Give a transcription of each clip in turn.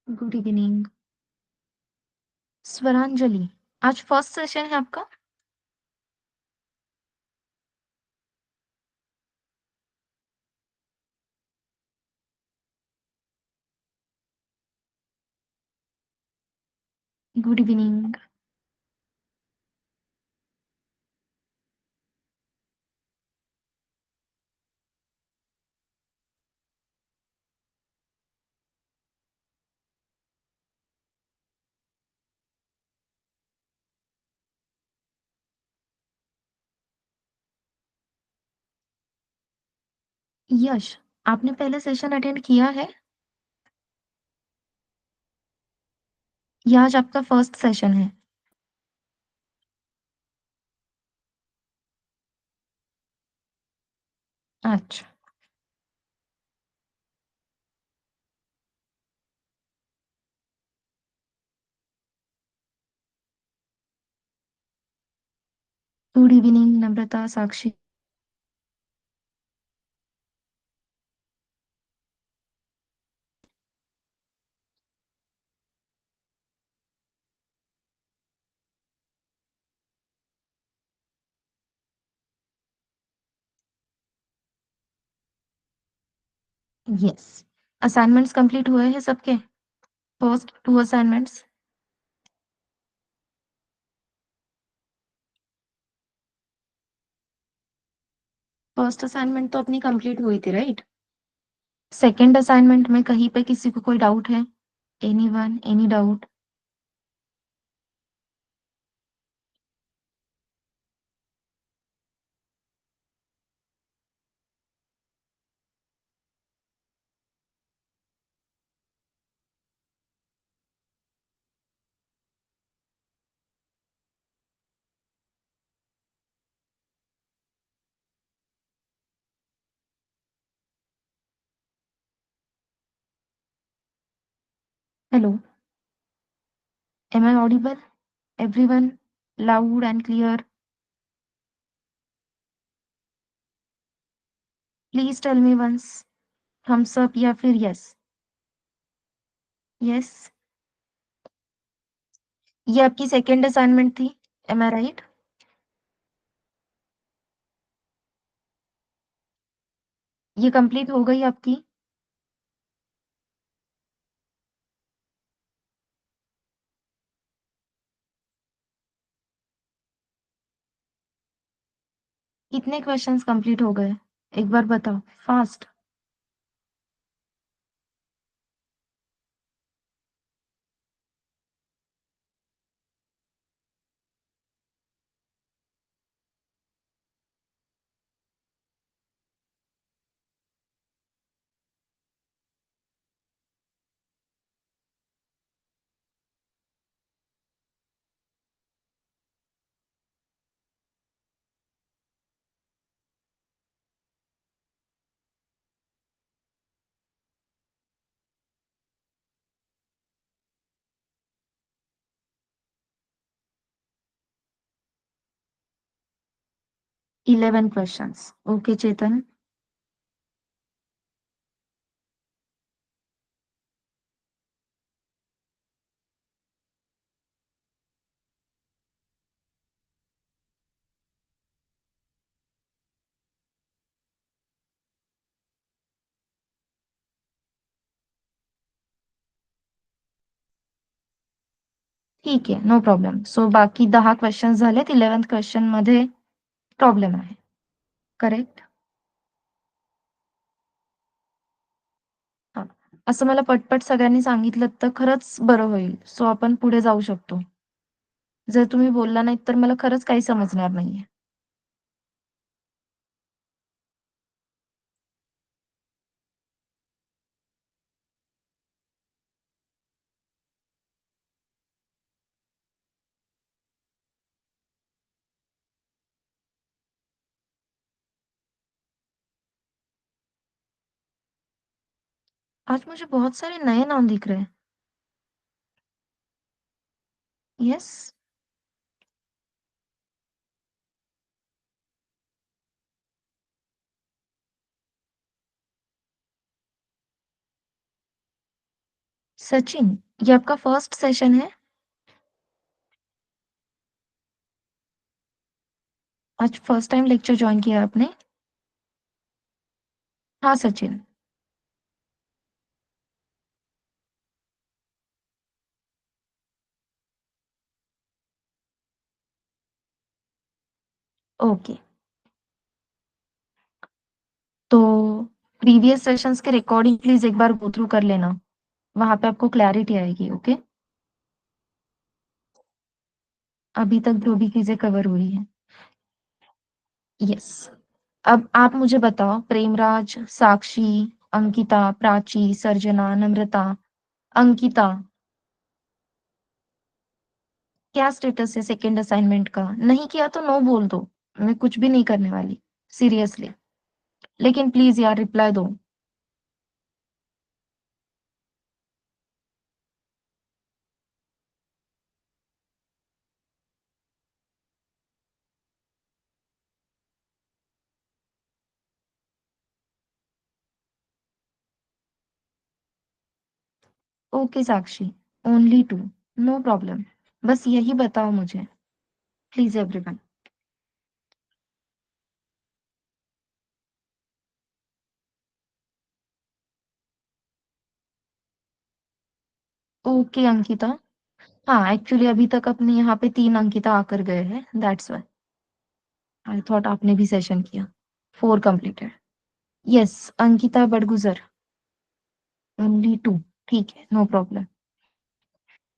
Good evening. Swaranjali, आज first session है आपका? Good evening. यश, आपने पहले सेशन अटेंड किया है या आज आपका फर्स्ट सेशन है? अच्छा। गुड इवनिंग नम्रता, साक्षी। यस। असाइनमेंट्स कंप्लीट हुए हैं सबके? First 2 assignments? फर्स्ट असाइनमेंट तो अपनी कंप्लीट हुई थी, राइट? सेकंड असाइनमेंट में कहीं पे किसी को कोई डाउट है? Anyone, any doubt? Hello, am I audible? Everyone, loud and clear? Please tell me once, thumbs up या फिर यस। यस। ये आपकी सेकंड असाइनमेंट थी, एम आई राइट? ये कंप्लीट हो गई आपकी? कितने क्वेश्चंस कंप्लीट हो गए? एक बार बताओ, फास्ट। 11 क्वेश्चंस। ओके चेतन। ठीक आहे, नो प्रॉब्लेम. सो बाकी 10 क्वेश्चन्स झालेत. 11th क्वेश्चन मध्ये प्रॉब्लेम आहे. करेक्ट? हां. असं मला पटपट सगळ्यांनी सांगितलत तर खरंच बरं होईल. सो आपण पुढे जाऊ शकतो. जर तुम्ही बोलला नाहीत तर मला खरंच काही समजणार नाहीये. आज मुझे बहुत सारे नए नाम दिख रहे हैं. यस? सचिन, ये आपका फर्स्ट सेशन है? आज फर्स्ट टाइम लेक्चर जॉइन किया आपने? हाँ सचिन। ओके। तो प्रीवियस सेशंस के रिकॉर्डिंग प्लीज एक बार गो थ्रू कर लेना। वहां पे आपको क्लैरिटी आएगी। ओके। अभी तक जो भी चीजें कवर हुई है। यस। अब आप मुझे बताओ, प्रेमराज, साक्षी, अंकिता, प्राची, सर्जना, नम्रता, अंकिता, क्या स्टेटस है सेकंड असाइनमेंट का? नहीं किया तो नो बोल दो। मैं कुछ भी नहीं करने वाली, सीरियसली। लेकिन प्लीज यार रिप्लाई दो। Okay Sakshi, only two, no problem. बस यही बताओ मुझे, प्लीज एवरीवन। ओके अंकिता। हाँ एक्चुअली अभी तक अपने यहाँ पे 3 अंकिता आकर गए हैं, दैट्स व्हाई आई थॉट आपने भी सेशन किया। 4 completed. Yes, Ankita Badgujar, only two. ठीक है, no problem.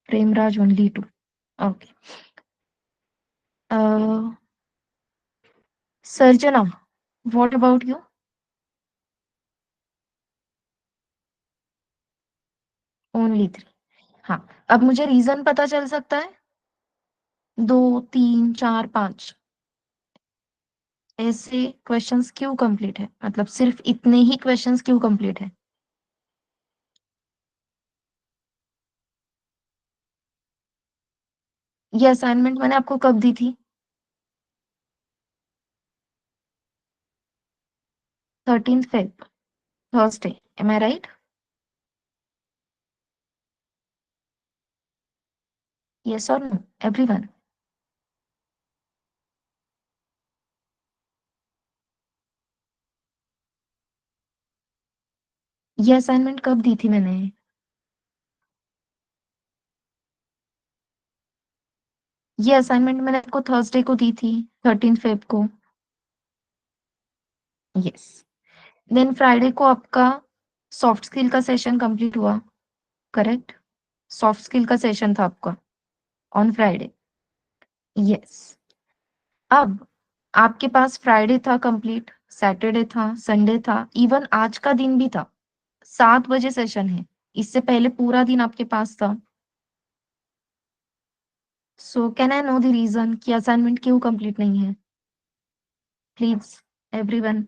Premraj only two. Okay. Sarjana, what about you? Only 3। हाँ। अब मुझे रीजन पता चल सकता है? 2, 3, 4, 5 ऐसे क्वेश्चंस क्यों कंप्लीट है? मतलब सिर्फ इतने ही क्वेश्चंस क्यों कंप्लीट है? ये असाइनमेंट मैंने आपको कब दी थी? 13 Feb, Thursday. M I right? Yes और नो एवरीवन? ये असाइनमेंट कब दी थी मैंने? ये असाइनमेंट मैंने आपको थर्सडे को दी थी, 13 Feb को। यस। देन फ्राइडे को आपका सॉफ्ट स्किल का सेशन कंप्लीट हुआ, करेक्ट? सॉफ्ट स्किल का सेशन था आपका ऑन फ्राइडे। यस। अब आपके पास फ्राइडे था कंप्लीट, सैटरडे था, संडे था, इवन आज का दिन भी था। 7 बजे सेशन है, इससे पहले पूरा दिन आपके पास था। So can I know the reason कि असाइनमेंट क्यों कंप्लीट नहीं है? Please everyone.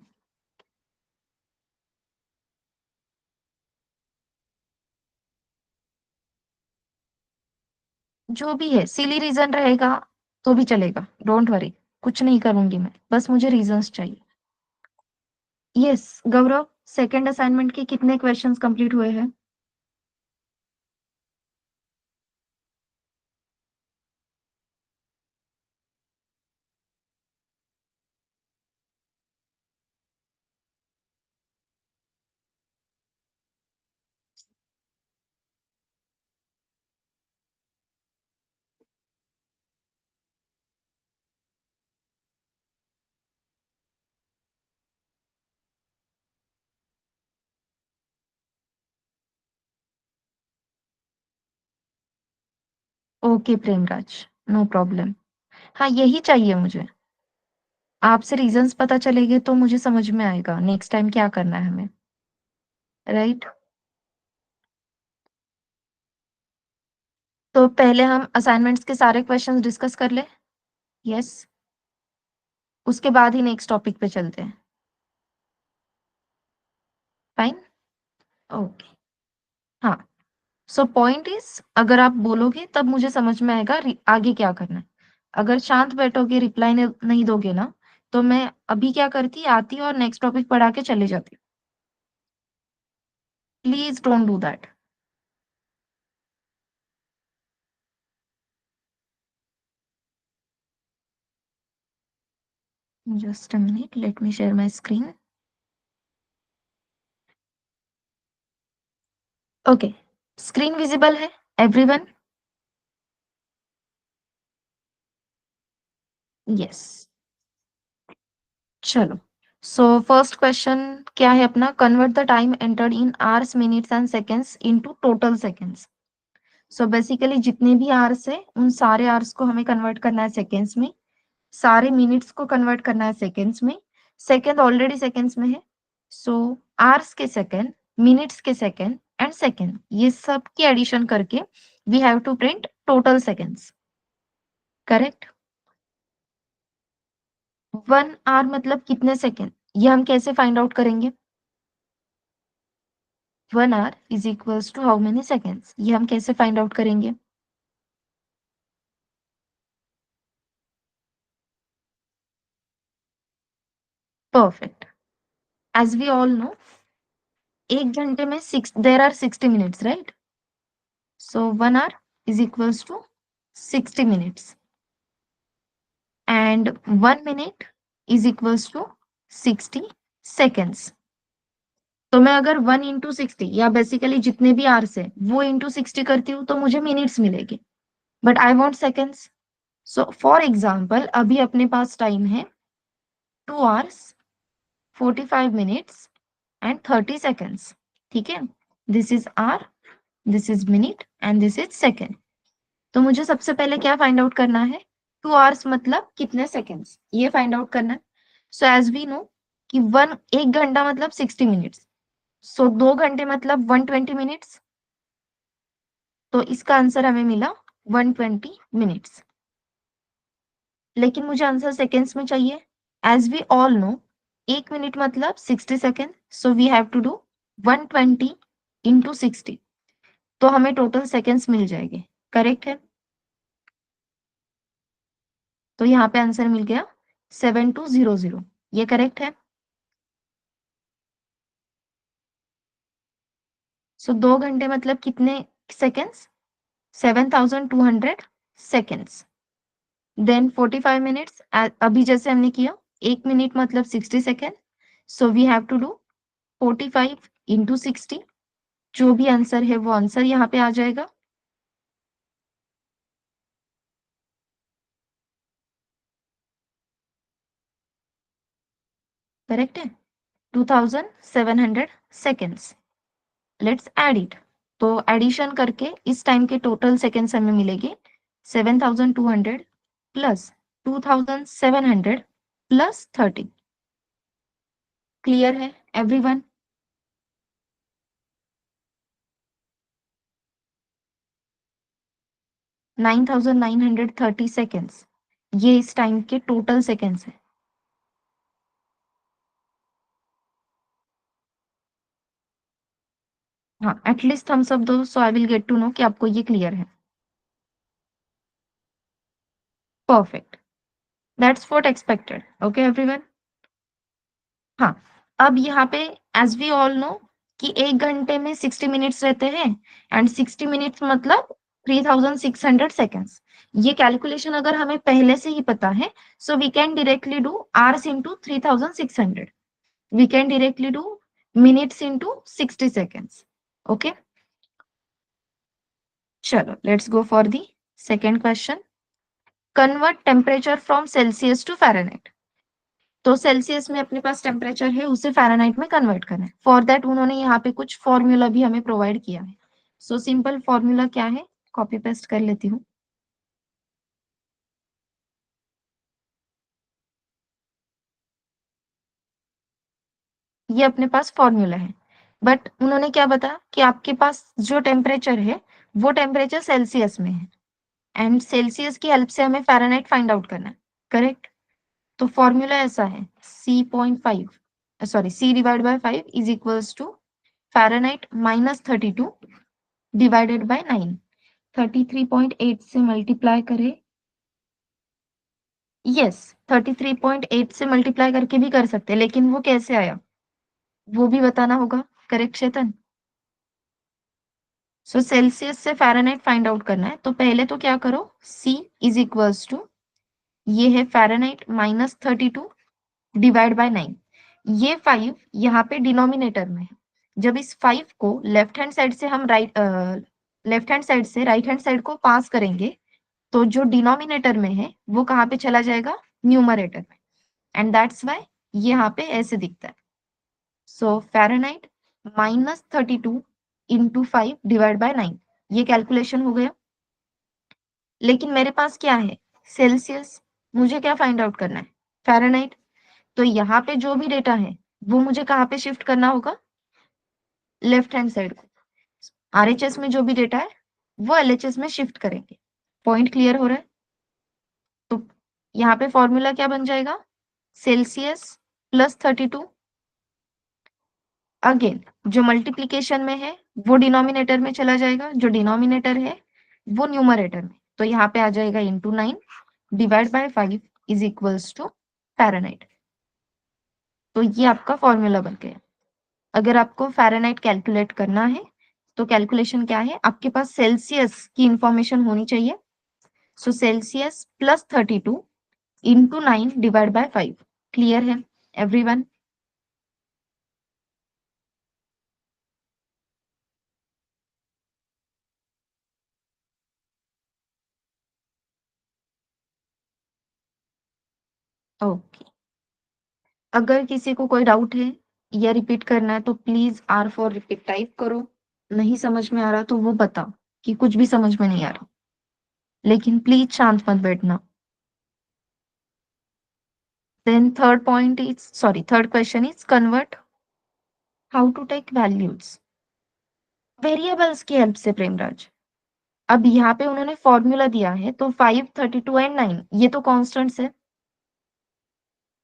जो भी है सिली रीजन रहेगा तो भी चलेगा, डोंट वरी। कुछ नहीं करूंगी मैं, बस मुझे रीजंस चाहिए। यस। गौरव, सेकंड असाइनमेंट के कितने क्वेश्चंस कंप्लीट हुए हैं? Okay Premraj, no problem. हाँ यही चाहिए मुझे। आपसे रीजंस पता चलेंगे तो मुझे समझ में आएगा नेक्स्ट टाइम क्या करना है हमें, राइट? तो पहले हम असाइनमेंट्स के सारे क्वेश्चंस डिस्कस कर ले। यस। उसके बाद ही नेक्स्ट टॉपिक पे चलते हैं। फाइन। ओके। हाँ। सो पॉइंट इज, अगर आप बोलोगे तब मुझे समझ में आएगा आगे क्या करना है। अगर शांत बैठोगे, रिप्लाई नहीं दोगे ना, तो मैं अभी क्या करती, आती और नेक्स्ट टॉपिक पढ़ा के चले जाती। Please don't do that. Just a minute, let me share my screen. Okay, screen visible है everyone? Yes. चलो, सो फर्स्ट क्वेश्चन क्या है अपना? Convert the time entered in hours, minutes and seconds into total seconds. So basically जितने भी hours है उन सारे आवर्स को हमें कन्वर्ट करना है सेकेंड्स में, सारे मिनट्स को कन्वर्ट करना है सेकेंड्स में, सेकेंड ऑलरेडी सेकेंड्स में है, सो आवर्स के सेकेंड, मिनट्स के सेकेंड एंड सेकेंड, ये सब की एडिशन करके we have to print total seconds. Correct? 1 hour मतलब कितने सेकेंड, ये हम कैसे फाइंड आउट करेंगे? 1 hour is equals to how many seconds, ये हम कैसे फाइंड आउट करेंगे? Perfect. As we all know, 1 घंटे में 60 right? So 1 hour is equals to 60 minutes and 1 minute is equals to 60 seconds. तो मैं अगर 1 इंटू 60 या बेसिकली जितने भी आवर्स है वो इंटू 60 करती हूँ तो मुझे मिनट्स मिलेगी, but I want seconds. So for example अभी अपने पास टाइम है 2 आवर्स 45 मिनट्स एंड 30 सेकेंड्स। ठीक है, this is hour, this is minute and this is second. तो मुझे सबसे पहले क्या फाइंड आउट करना है? 2 आवर्स मतलब कितने सेकेंड्स, ये फाइंड आउट करना है। सो एज वी नो कि 1 घंटा मतलब 60 मिनट्स, सो 2 घंटे मतलब 120 मिनट्स। तो इसका आंसर हमें मिला 120 मिनट्स। लेकिन मुझे आंसर सेकेंड्स में चाहिए। As we all know 1 minute मतलब 60 second, so we have to do 120 into 60, तो हमें टोटल सेकेंड्स मिल जाएंगे। करेक्ट है? तो यहाँ पे आंसर मिल गया 7200, ये करेक्ट है। सो 2 घंटे मतलब कितने सेकेंड्स? 7200 सेकेंड्स। देन 45 मिनट्स, अभी जैसे हमने किया, 1 मिनट मतलब 60 second, so we have to do 45 into 60, जो भी आंसर है वो आंसर यहाँ पे आ जाएगा। करेक्ट है? 2700 सेकेंड्स। Let's add it. तो एडिशन करके इस टाइम के टोटल सेकेंड्स हमें मिलेंगे 7200 प्लस 2700 प्लस 30। क्लियर है एवरीवन? 9930 सेकेंड्स, ये इस टाइम के टोटल सेकेंड्स है। हाँ, एटलीस्ट थम्स अप दो, so I will get to know कि आपको ये क्लियर है। Perfect, that's what expected. Okay everyone? हाँ, अब यहाँ पे एज वी ऑल नो कि 1 घंटे में 60 मिनट्स रहते हैं एंड 60 मिनट्स मतलब 3600 सेकेंड्स। ये कैलकुलेशन अगर हमें पहले से ही पता है, so we can directly do hours into 3600, we can directly do minutes into 60 seconds. Okay, चलो let's go for the second question. Convert temperature from Celsius to Fahrenheit. तो सेल्सियस में अपने पास टेम्परेचर है, उसे फ़ारेनहाइट में कन्वर्ट करना है। For that उन्होंने यहाँ पे कुछ फॉर्मूला भी हमें प्रोवाइड किया है। सो सिंपल फॉर्मूला क्या है, कॉपी पेस्ट कर लेती हूँ। ये अपने पास फॉर्मूला है, बट उन्होंने क्या बताया कि आपके पास जो टेम्परेचर है वो टेम्परेचर सेल्सियस में है एंड सेल्सियस की हेल्प से हमें फ़ारेनहाइट फाइंड आउट करना है। करेक्ट? तो फॉर्मूला ऐसा है, C divide by 5 is equals to Fahrenheit minus 32 divided by 9। 33.8 से मल्टीप्लाई करें, यस 33.8 से मल्टीप्लाई करके भी कर सकते हैं, लेकिन वो कैसे आया वो भी बताना होगा। करेक्ट चेतन? सो सेल्सियस से फ़ारेनहाइट फाइंड आउट करना है, तो पहले तो क्या करो, C इज इक्वल्स टू, ये है फ़ारेनहाइट माइनस 32 डिवाइड बाय 9। ये 5 यहाँ पे डिनोमिनेटर में है। जब इस 5 को लेफ्ट हैंड साइड से हम लेफ्ट हैंड साइड से राइट हैंड साइड को पास करेंगे, तो जो डिनोमिनेटर में है वो कहाँ पे चला जाएगा? न्यूमरेटर में। एंड दैट्स वाई ये यहाँ पे ऐसे दिखता है। सो फ़ारेनहाइट -32 इंटू 5 डिवाइड बाय 9, ये कैलकुलेशन हो गया। लेकिन मेरे पास क्या है? सेल्सियस। मुझे क्या फाइंड आउट करना है? फ़ारेनहाइट। तो यहाँ पे जो भी डेटा है वो मुझे कहाँ पे शिफ्ट करना होगा? लेफ्ट हैंड साइड को। आरएचएस में जो भी डेटा है वो एलएचएस में शिफ्ट करेंगे। पॉइंट क्लियर हो रहा है? तो यहाँ पे फॉर्मूला क्या बन जाएगा? सेल्सियस +32। अगेन जो मल्टीप्लीकेशन में है वो डिनोमिनेटर में चला जाएगा, जो डिनोमिनेटर है वो न्यूमरेटर में। तो यहाँ पे आ जाएगा into 9 divide by 5 is equals to Fahrenheit. तो ये आपका फॉर्मूला बन गया। अगर आपको फ़ारेनहाइट कैलकुलेट करना है तो कैलकुलेशन क्या है? आपके पास सेल्सियस की इंफॉर्मेशन होनी चाहिए। So Celsius +32 into 9 divide by 5। Clear है एवरीवन? ओके। अगर किसी को कोई डाउट है या रिपीट करना है तो please R for repeat type करो। नहीं समझ में आ रहा तो वो बताओ कि कुछ भी समझ में नहीं आ रहा, लेकिन प्लीज शांत मत बैठना। Then third question is convert how to take values variables की हेल्प से। प्रेमराज, अब यहाँ पे उन्होंने फॉर्मूला दिया है तो 5, 32 एंड 9 ये तो कॉन्स्टेंट्स है।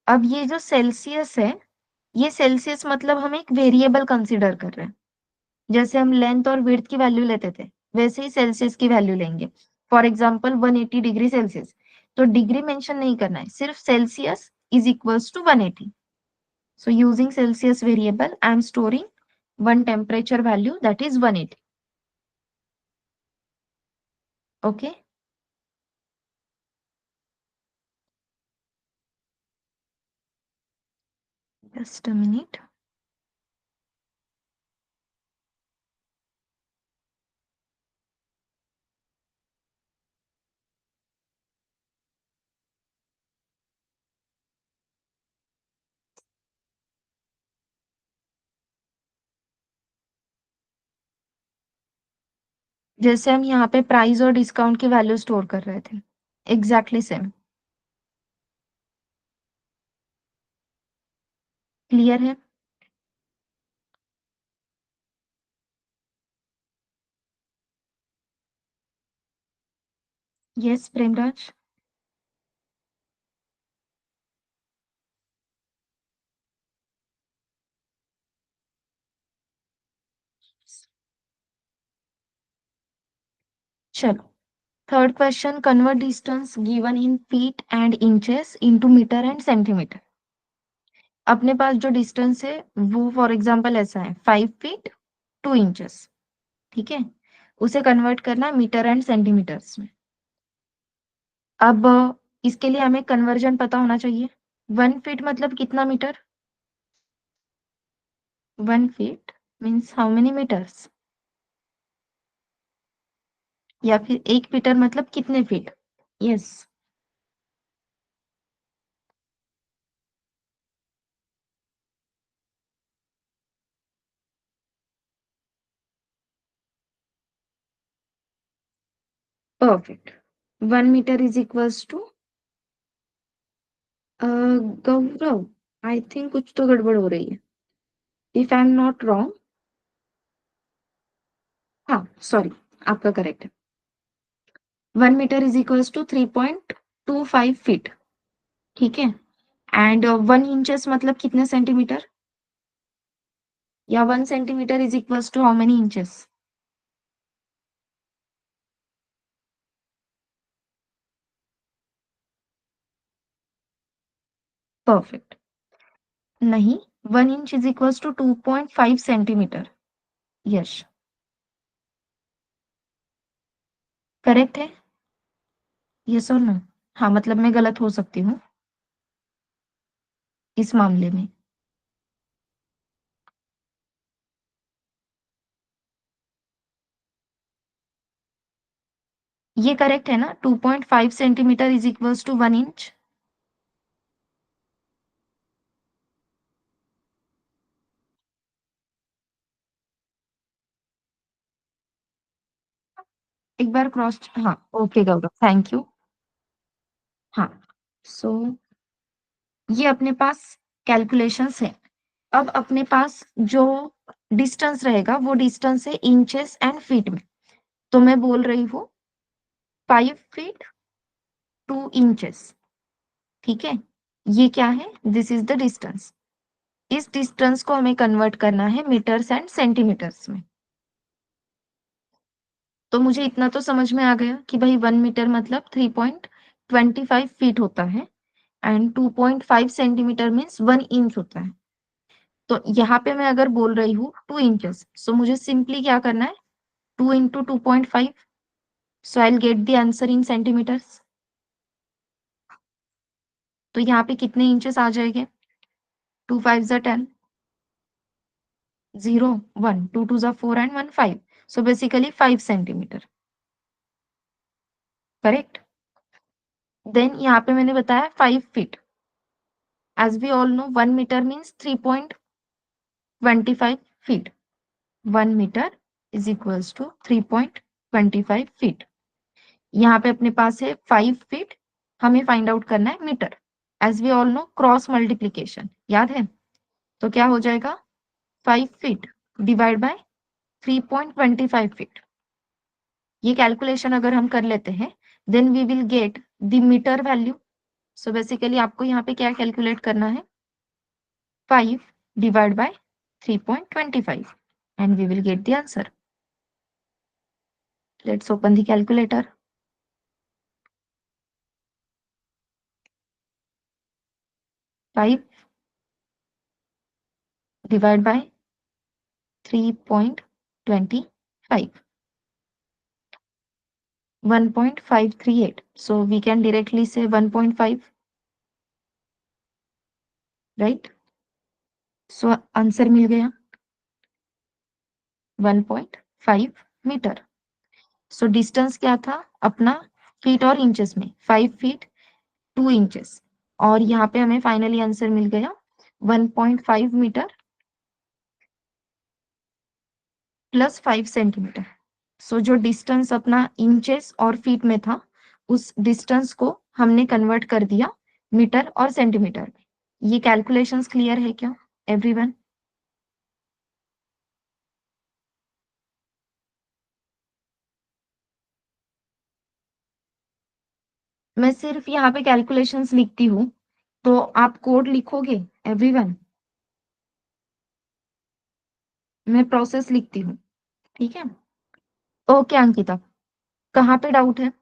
अब ये जो सेल्सियस है, ये सेल्सियस मतलब हम एक वेरिएबल कंसीडर कर रहे हैं। जैसे हम लेंथ और विड्थ की वैल्यू लेते थे वैसे ही सेल्सियस की वैल्यू लेंगे। फॉर एग्जांपल 180 डिग्री सेल्सियस, तो डिग्री मेंशन नहीं करना है, सिर्फ Celsius is equals to 180। So using Celsius variable I am storing one temperature value that is 180। Okay, just a minute. जैसे हम यहाँ पे प्राइस और डिस्काउंट की वैल्यू स्टोर कर रहे थे, एग्जैक्टली सेम। क्लियर है? यस प्रेमराज। चलो, third question, convert distance given in feet and inches into metre and centimetre. अपने पास जो डिस्टेंस है वो फॉर एग्जांपल ऐसा है 5 फीट 2 इंचेस। ठीक है, उसे कन्वर्ट करना है मीटर एंड सेंटीमीटर्स में। अब इसके लिए हमें कन्वर्जन पता होना चाहिए। 1 फीट मतलब कितना metre? 1 feet means how many metres? या फिर 1 मीटर मतलब कितने feet? Yes, perfect. 1 metre is equals to, Gaurav, I think कुछ तो गड़बड़ हो रही है। If I am not wrong, हाँ सॉरी, आपका करेक्ट है। 1 metre is equals to 3.25 feet. ठीक है, एंड 1 इंचेस मतलब कितने सेंटीमीटर? या 1 centimetre is equals to how many inches? Perfect. नहीं, 1 inch is equals to 2.5 centimetre. Yes, correct है। यस और नो? हाँ मतलब मैं गलत हो सकती हूँ। इस मामले में। ये करेक्ट है ना? 2.5 centimetre is equals to 1 inch. एक बार क्रॉस, हाँ, ओके गौरव, थैंक यू। हाँ, सो ये अपने पास कैलकुलेशंस है। अब अपने पास जो डिस्टेंस रहेगा वो डिस्टेंस है इंचेस एंड फीट में। तो मैं बोल रही हूँ 5 फीट 2 इंचेस। ठीक है, ये क्या है? This is the distance. इस डिस्टेंस को हमें कन्वर्ट करना है मीटर्स एंड सेंटीमीटर्स में। तो मुझे इतना तो समझ में आ गया कि भाई 1 मीटर मतलब 3.25 फीट होता है, एंड 2.5 सेंटीमीटर मीन्स 1 इंच होता है। तो यहाँ पे मैं अगर बोल रही हूँ 2 इंचेस, सो मुझे सिंपली क्या करना है, 2 into 2.5, so I get the answer in centimetres. तो यहाँ पे कितने इंचेस आ जाएंगे? 2 5 ज़ा 10, 0 1, 2 2 ज़ा 4 and 1 5, so basically 5 centimetre. Correct. Then यहाँ पे मैंने बताया 5 feet. As we all know 1 metre means 3.25 feet. 1 metre is equals to 3.25 feet. यहाँ पे अपने पास है 5 फीट, हमें फाइंड आउट करना है metre. As we all know cross multiplication याद है? तो क्या हो जाएगा, 5 फीट डिवाइड बाय 3.25 फीट। ये कैलकुलेशन अगर हम कर लेते हैं, then we will get the metre value. So basically आपको यहाँ पे क्या कैलकुलेट करना है, 5 divide by 3.25, and we will get the answer. Let's open the calculator. 5 divide by 3.25, 1.538, so we can directly say 1.5, right? So answer मिल गया 1.5 metre. So distance क्या था अपना, फीट और इंचेस में, 5 फीट 2 इंचेस, और यहाँ पे हमें फाइनली आंसर मिल गया 1.5 मीटर प्लस 5 सेंटीमीटर। सो जो डिस्टेंस अपना इंचेस और फीट में था, उस डिस्टेंस को हमने कन्वर्ट कर दिया मीटर और सेंटीमीटर में। ये कैलकुलेशंस क्लियर है क्या एवरीवन? मैं सिर्फ यहाँ पे कैलकुलेशंस लिखती हूँ, तो आप कोड लिखोगे एवरीवन? मैं प्रोसेस लिखती हूँ, ठीक है? ओके अंकिता, कहाँ पे डाउट है?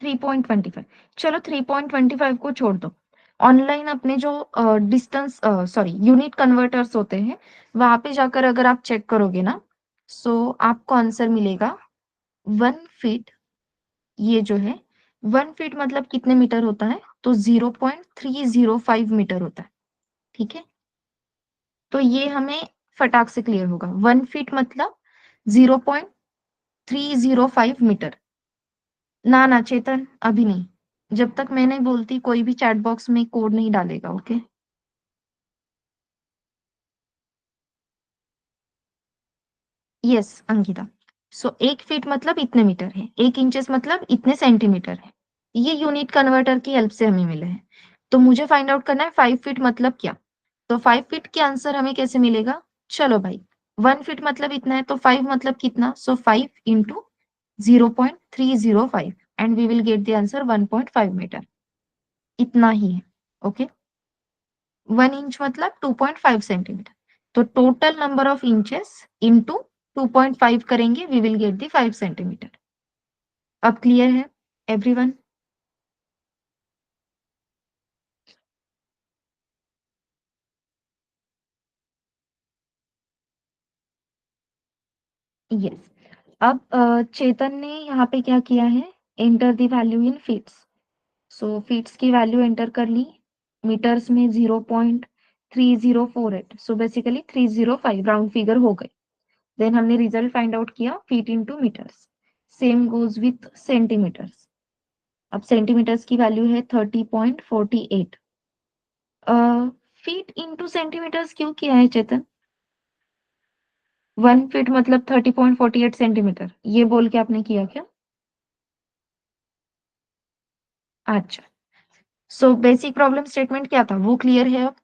3.25, चलो 3.25 को छोड़ दो। ऑनलाइन अपने जो डिस्टेंस, सॉरी, यूनिट कन्वर्टर्स होते हैं, वहां पे जाकर अगर आप चेक करोगे ना, सो आपको आंसर मिलेगा 1 फीट। ये जो है 1 फीट मतलब कितने मीटर होता है, तो 0.305 मीटर होता है। ठीक है, तो ये हमें फटाक से क्लियर होगा, 1 फीट मतलब 0.305 मीटर। ना ना चेतन, अभी नहीं, जब तक मैं नहीं बोलती कोई भी चैट बॉक्स में कोड नहीं डालेगा, ओके? यस अंकिता। सो 1 फीट मतलब इतने मीटर है, 1 इंचेस मतलब इतने सेंटीमीटर है। ये यूनिट कन्वर्टर की हेल्प से हमें मिले हैं। तो मुझे फाइंड आउट करना है 5 फीट मतलब क्या। तो 5 फीट के आंसर हमें कैसे मिलेगा, चलो भाई, 1 फीट मतलब इतना है, तो 5 मतलब कितना, so 5 into 0.305, and we will get the answer 1.5 metre. इतना ही है, ओके? 1 इंच मतलब 2.5 सेंटीमीटर। तो total number of inches into 2.5 करेंगे, we will get the 5 centimetre. अब क्लियर है एवरीवन? यस। अब चेतन ने यहाँ पे क्या किया है, enter the value in feets. So feets की वैल्यू एंटर कर ली, मीटर्स में 0.3048, सो बेसिकली 305 राउंड फिगर हो गए। देन हमने रिजल्ट फाइंड आउट किया, feet into metres. Same goes with centimetres. अब सेंटीमीटर्स की वैल्यू है 30.48। फीट इंटू सेंटीमीटर्स क्यों किया है चेतन? 1 फीट मतलब 30.48 सेंटीमीटर, ये बोल के आपने किया क्या? अच्छा। सो बेसिक प्रॉब्लम स्टेटमेंट क्या था वो क्लियर है अब?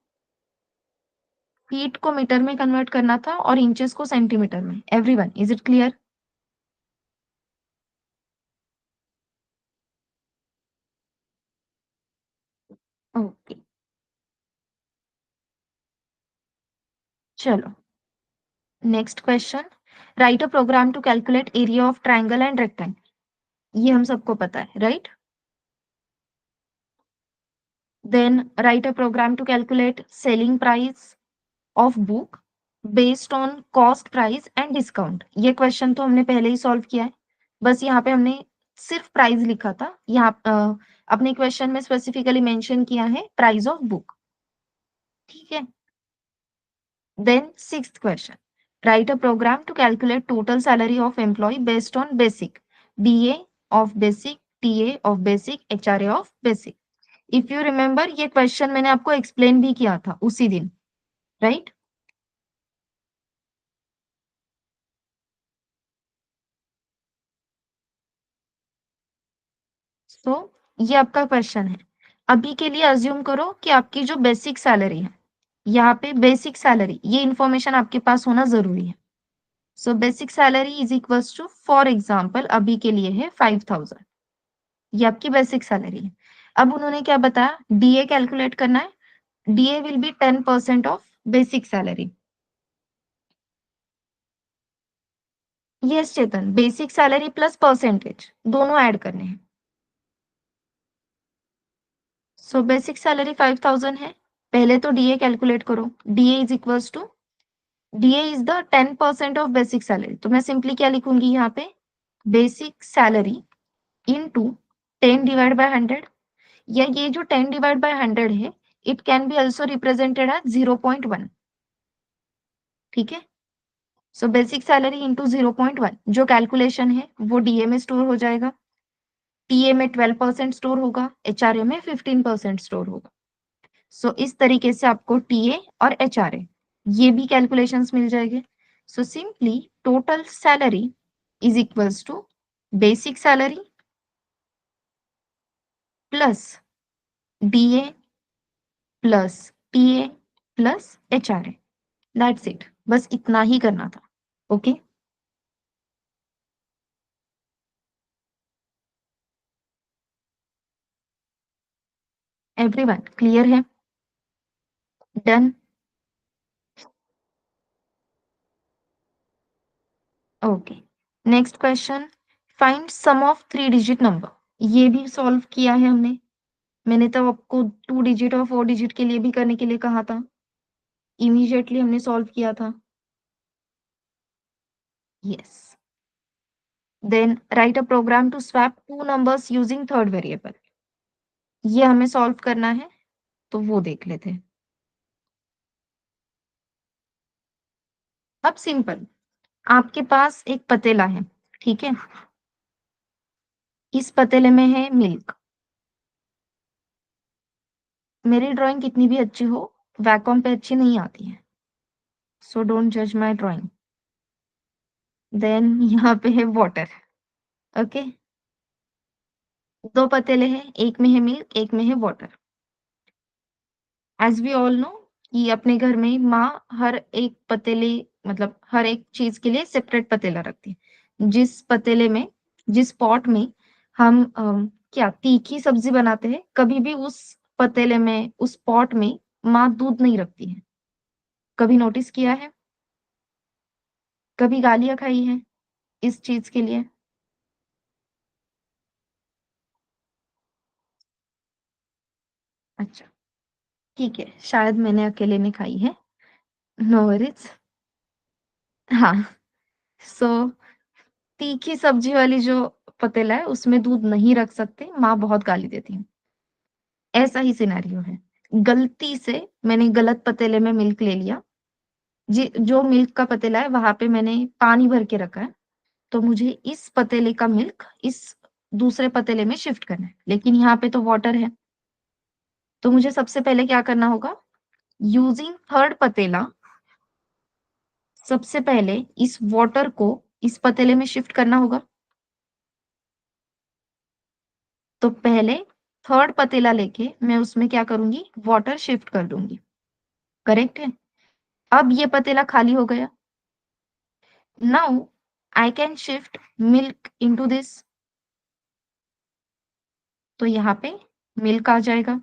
फीट को मीटर में कन्वर्ट करना था और इंचेस को सेंटीमीटर में। Everyone, is it clear? Okay, चलो next question. Write a program to calculate area of triangle and rectangle. ये हम सबको पता है, right? Then write a program to calculate selling price of book based on cost price and discount. ये question तो हमने पहले ही सॉल्व किया है, बस यहाँ पे हमने सिर्फ प्राइस लिखा था। यहाँ अपने क्वेश्चन में स्पेसिफिकली मेंशन किया है प्राइस ऑफ बुक, ठीक है? Then sixth question, write a program to calculate total salary of employee based on basic, DA of basic, TA of basic, HRA of basic. If you remember, ये question मैंने आपको explain भी किया था उसी दिन, राइट? सो ये आपका क्वेश्चन है। अभी के लिए अज्यूम करो कि आपकी जो बेसिक सैलरी है, यहाँ पे बेसिक सैलरी, ये इंफॉर्मेशन आपके पास होना जरूरी है। So basic salary is equals to, for example अभी के लिए है 5000। ये आपकी बेसिक सैलरी है। अब उन्होंने क्या बताया, डीए कैलकुलेट करना है। DA will be 10% of basic salary. Yes Chetan, basic salary plus percentage दोनों ऐड करने हैं। सो बेसिक सैलरी 5000 है। पहले तो डीए कैलकुलेट करो। DA is equals to, DA is the 10% of basic salary, तो मैं सिंपली क्या लिखूंगी यहाँ पे, बेसिक सैलरी इनटू 10/100। या ये जो 10/100 है, it can be also represented as 0.1, ठीक है? सो बेसिक सैलरी इंटू 0.1, जो कैलकुलेशन है वो डीए में स्टोर हो जाएगा, टीए में 12% स्टोर होगा, एचआरए में 15% स्टोर होगा। सो इस तरीके से आपको टीए और एचआरए ये भी कैलकुलेशंस मिल जाएंगे। So simply total salary is equals to basic salary plus DA plus TA plus HRA. That's it, बस इतना ही करना था। ओके, एवरीवन क्लियर है? Done. Okay, next question, find sum of 3 digit number. ये भी सॉल्व किया है हमने। मैंने तो आपको 2 डिजिट और 4 डिजिट के लिए भी करने के लिए कहा था, इमीडिएटली हमने सॉल्व किया था। Yes. Then write a program to swap 2 numbers using third variable. ये हमें सॉल्व करना है, तो वो देख लेते हैं। अब सिंपल, आपके पास एक पतीला है, ठीक है? इस पतीले में है मिल्क। मेरी ड्राइंग कितनी भी अच्छी हो, वैक्यूम पे अच्छी नहीं आती है, सो डोंट जज माय ड्राइंग। देन यहाँ पे है वाटर। ओके, दो पतीले हैं, एक में है मिल्क, एक में है water. As we all know कि अपने घर में माँ हर एक पतीले, मतलब हर एक चीज के लिए सेपरेट पतीला रखती है। जिस पतीले में, जिस पॉट में हम क्या तीखी सब्जी बनाते हैं, कभी भी उस पतीले में, उस पॉट में माँ दूध नहीं रखती है। कभी नोटिस किया है? कभी गालियां खाई हैं इस चीज के लिए? अच्छा, ठीक है, शायद मैंने अकेले ने खाई है। No worries. हाँ, सो तीखी सब्जी वाली जो पतीला है उसमें दूध नहीं रख सकते, माँ बहुत गाली देती है। ऐसा ही सिनेरियो है। गलती से मैंने गलत पतीले में मिल्क ले लिया। जी, जो मिल्क का पतीला है वहां पे मैंने पानी भर के रखा है, तो मुझे इस पतीले का मिल्क इस दूसरे पतीले में शिफ्ट करना है, लेकिन यहाँ पे तो वाटर है। तो मुझे सबसे पहले क्या करना होगा, यूजिंग थर्ड पतीला, सबसे पहले इस वाटर को इस पतीले में शिफ्ट करना होगा। तो पहले थर्ड पतीला लेके मैं उसमें क्या करूंगी, वाटर शिफ्ट कर दूंगी। करेक्ट है। अब ये पतीला खाली हो गया। Now I can shift milk into this. तो यहाँ पे मिल्क आ जाएगा।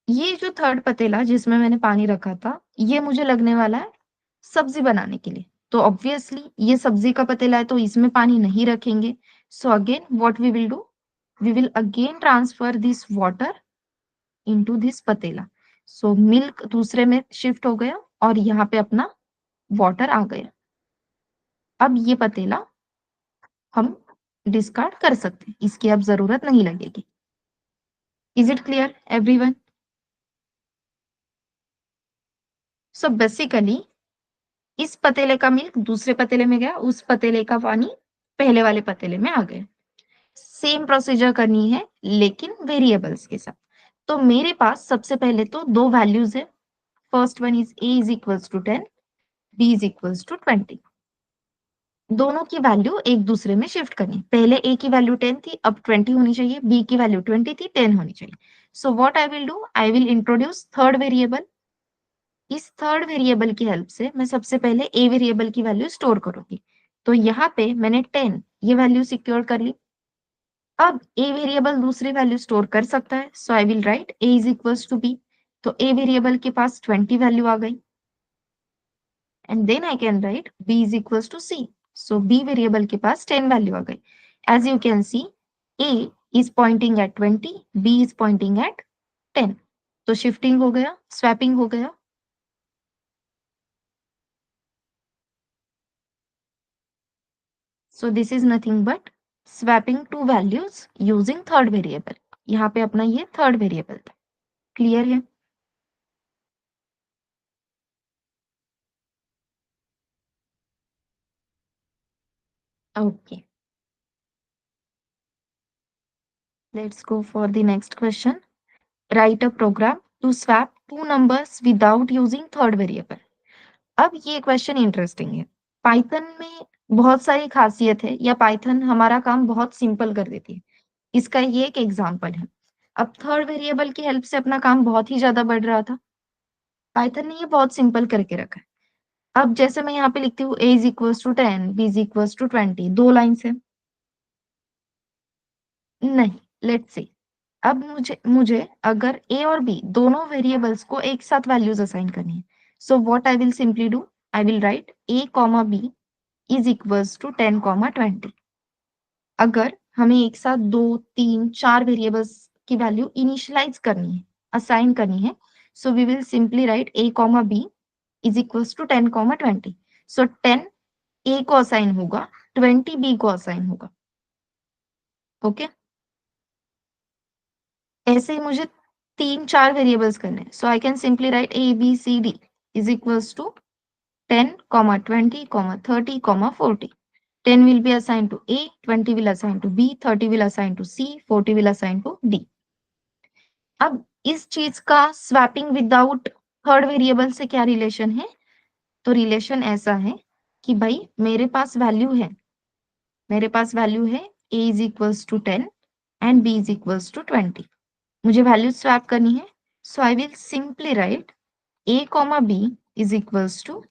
ये जो थर्ड पतीला जिसमें मैंने पानी रखा था, ये मुझे लगने वाला है सब्जी बनाने के लिए। तो ऑब्वियसली ये सब्जी का पतीला है, तो इसमें पानी नहीं रखेंगे। So again what we will do, we will again transfer this water into this पतीला। सो मिल्क दूसरे में शिफ्ट हो गया और यहाँ पे अपना वाटर आ गया। अब ये पतीला हम डिस्कार्ड कर सकते हैं, इसकी अब जरूरत नहीं लगेगी। Is it clear everyone? So basically इस पतीले का मिल्क दूसरे पतीले में गया, उस पतीले का पानी पहले वाले पतीले में आ गया। सेम प्रोसीजर करनी है लेकिन वेरिएबल्स के साथ। तो मेरे पास सबसे पहले तो दो वैल्यूज है। First one is a is equals to 10, b is equals to 20। दोनों की वैल्यू एक दूसरे में शिफ्ट करनी। पहले a की वैल्यू 10 थी, अब 20 होनी चाहिए। b की वैल्यू 20 थी, 10 होनी चाहिए। सो what I will do, I will introduce third variable. इस थर्ड वेरिएबल की हेल्प से मैं सबसे पहले a वेरिएबल की वैल्यू स्टोर करूंगी। तो यहाँ पे मैंने 10 ये वैल्यू सिक्योर कर ली। अब a वेरिएबल दूसरी वैल्यू स्टोर कर सकता है, so I will write a is equals to b। तो a वेरिएबल के पास 20 वैल्यू आ गई, and then I can write b is equals to c. So b variable के पास 10 वैल्यू आ गई। As you can see, a is pointing at 20, b is pointing at 10। तो shifting हो गया, swapping हो गया। So this is nothing but swapping two values using third variable। यहाँ पे अपना ये थर्ड वेरिएबल था। क्लियर है? Okay, let's go for the next question. Write a program to swap two numbers without using third variable। अब ये question interesting है। Python में बहुत सारी खासियत है, या पाइथन हमारा काम बहुत सिंपल कर देती है। इसका ये एक एग्जांपल है। अब थर्ड वेरिएबल की हेल्प से अपना काम बहुत ही ज्यादा बढ़ रहा था, पाइथन ने ये बहुत सिंपल करके रखा है। अब जैसे मैं यहाँ पे लिखती हूँ a is equals to 10, b is equals to 20, दो लाइन से नहीं। लेट्स सी, अब मुझे अगर a और b दोनों वेरिएबल्स को एक साथ वैल्यूज असाइन करनी है, so what I will simply do, I will write a comma b is equals to 10 comma 20। अगर हमें एक साथ दो तीन चार वेरिएबल्स की वैल्यू इनिशियलाइज करनी है, असाइन करनी है, so we will simply write a comma b is equals to 10 comma 20। सो 10 a को असाइन होगा, 20 b को असाइन होगा। ओके, ऐसे ही मुझे तीन चार वेरिएबल्स करने हैं, so I can simply write a b c d is equals to 10 comma 20 comma 30 comma 40। 10 will be assigned to A, 20 will assign to B, 30 will assign to C, 40 will assign to D। अब इस चीज का swapping without third variable से क्या relation है? तो relation ऐसा है कि भाई मेरे पास वैल्यू है a is equals to 10 and b is equals to 20। मुझे वैल्यू स्वैप करनी है, so I will simply write a comma b is equals to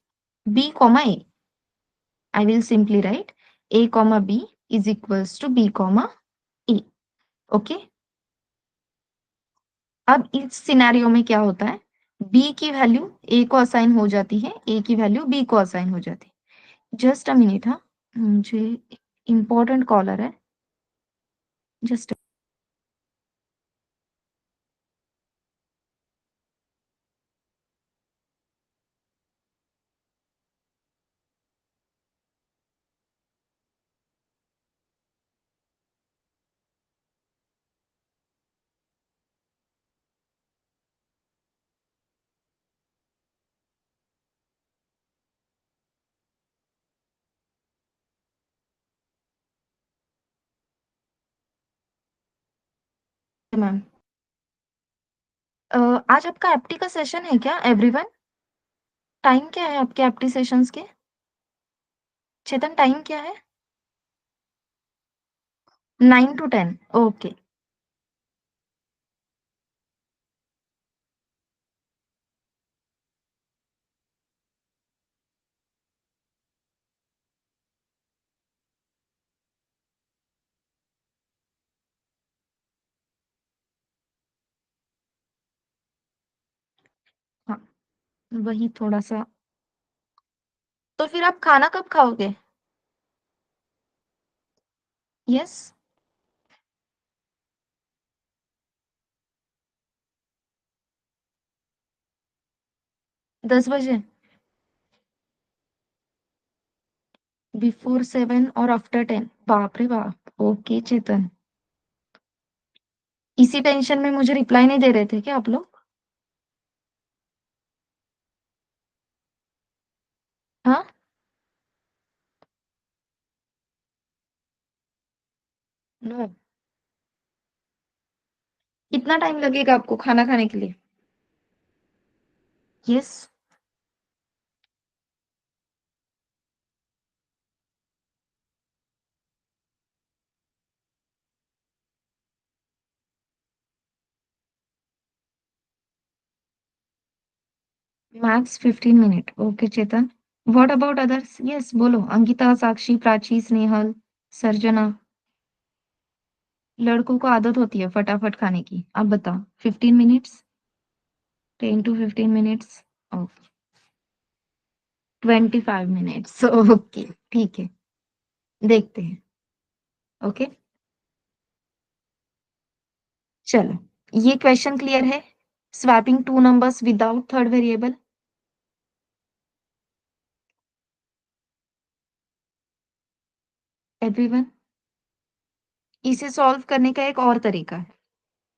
b comma a। I will simply write a comma b is equals to b comma a। Okay, अब इस scenario में क्या होता है, b की value a को assign हो जाती है, a की वैल्यू b को असाइन हो जाती है। जस्ट अ मिनट, हाँ मुझे इंपॉर्टेंट कॉलर है, जस्ट मैम। आज आपका एप्टी का सेशन है क्या एवरीवन? टाइम क्या है आपके एप्टी सेशंस के? चेतन, टाइम क्या है? 9 to 10। ओके। हाँ, वही थोड़ा सा। तो फिर आप खाना कब खाओगे? यस। 10 बजे? बिफोर 7 और आफ्टर 10? बाप रे बाप। ओके चेतन। इसी टेंशन में मुझे रिप्लाई नहीं दे रहे थे क्या आप लोग? हाँ। नो। कितना टाइम लगेगा आपको खाना खाने के लिए? Yes. Max 15 minute. Okay Chetan. What about others? Yes बोलो। अंकिता, साक्षी, प्राची, स्नेहल, सर्जना। लड़कों को आदत होती है फटाफट खाने की। आप बताओ। 15 minutes? 10 to 15 minutes? Okay. 25 minutes. Okay ठीक है। देखते हैं। ओके। चलो, ये क्वेश्चन क्लियर है? Swapping two numbers without third variable. Everyone. इसे सॉल्व करने का एक और तरीका है।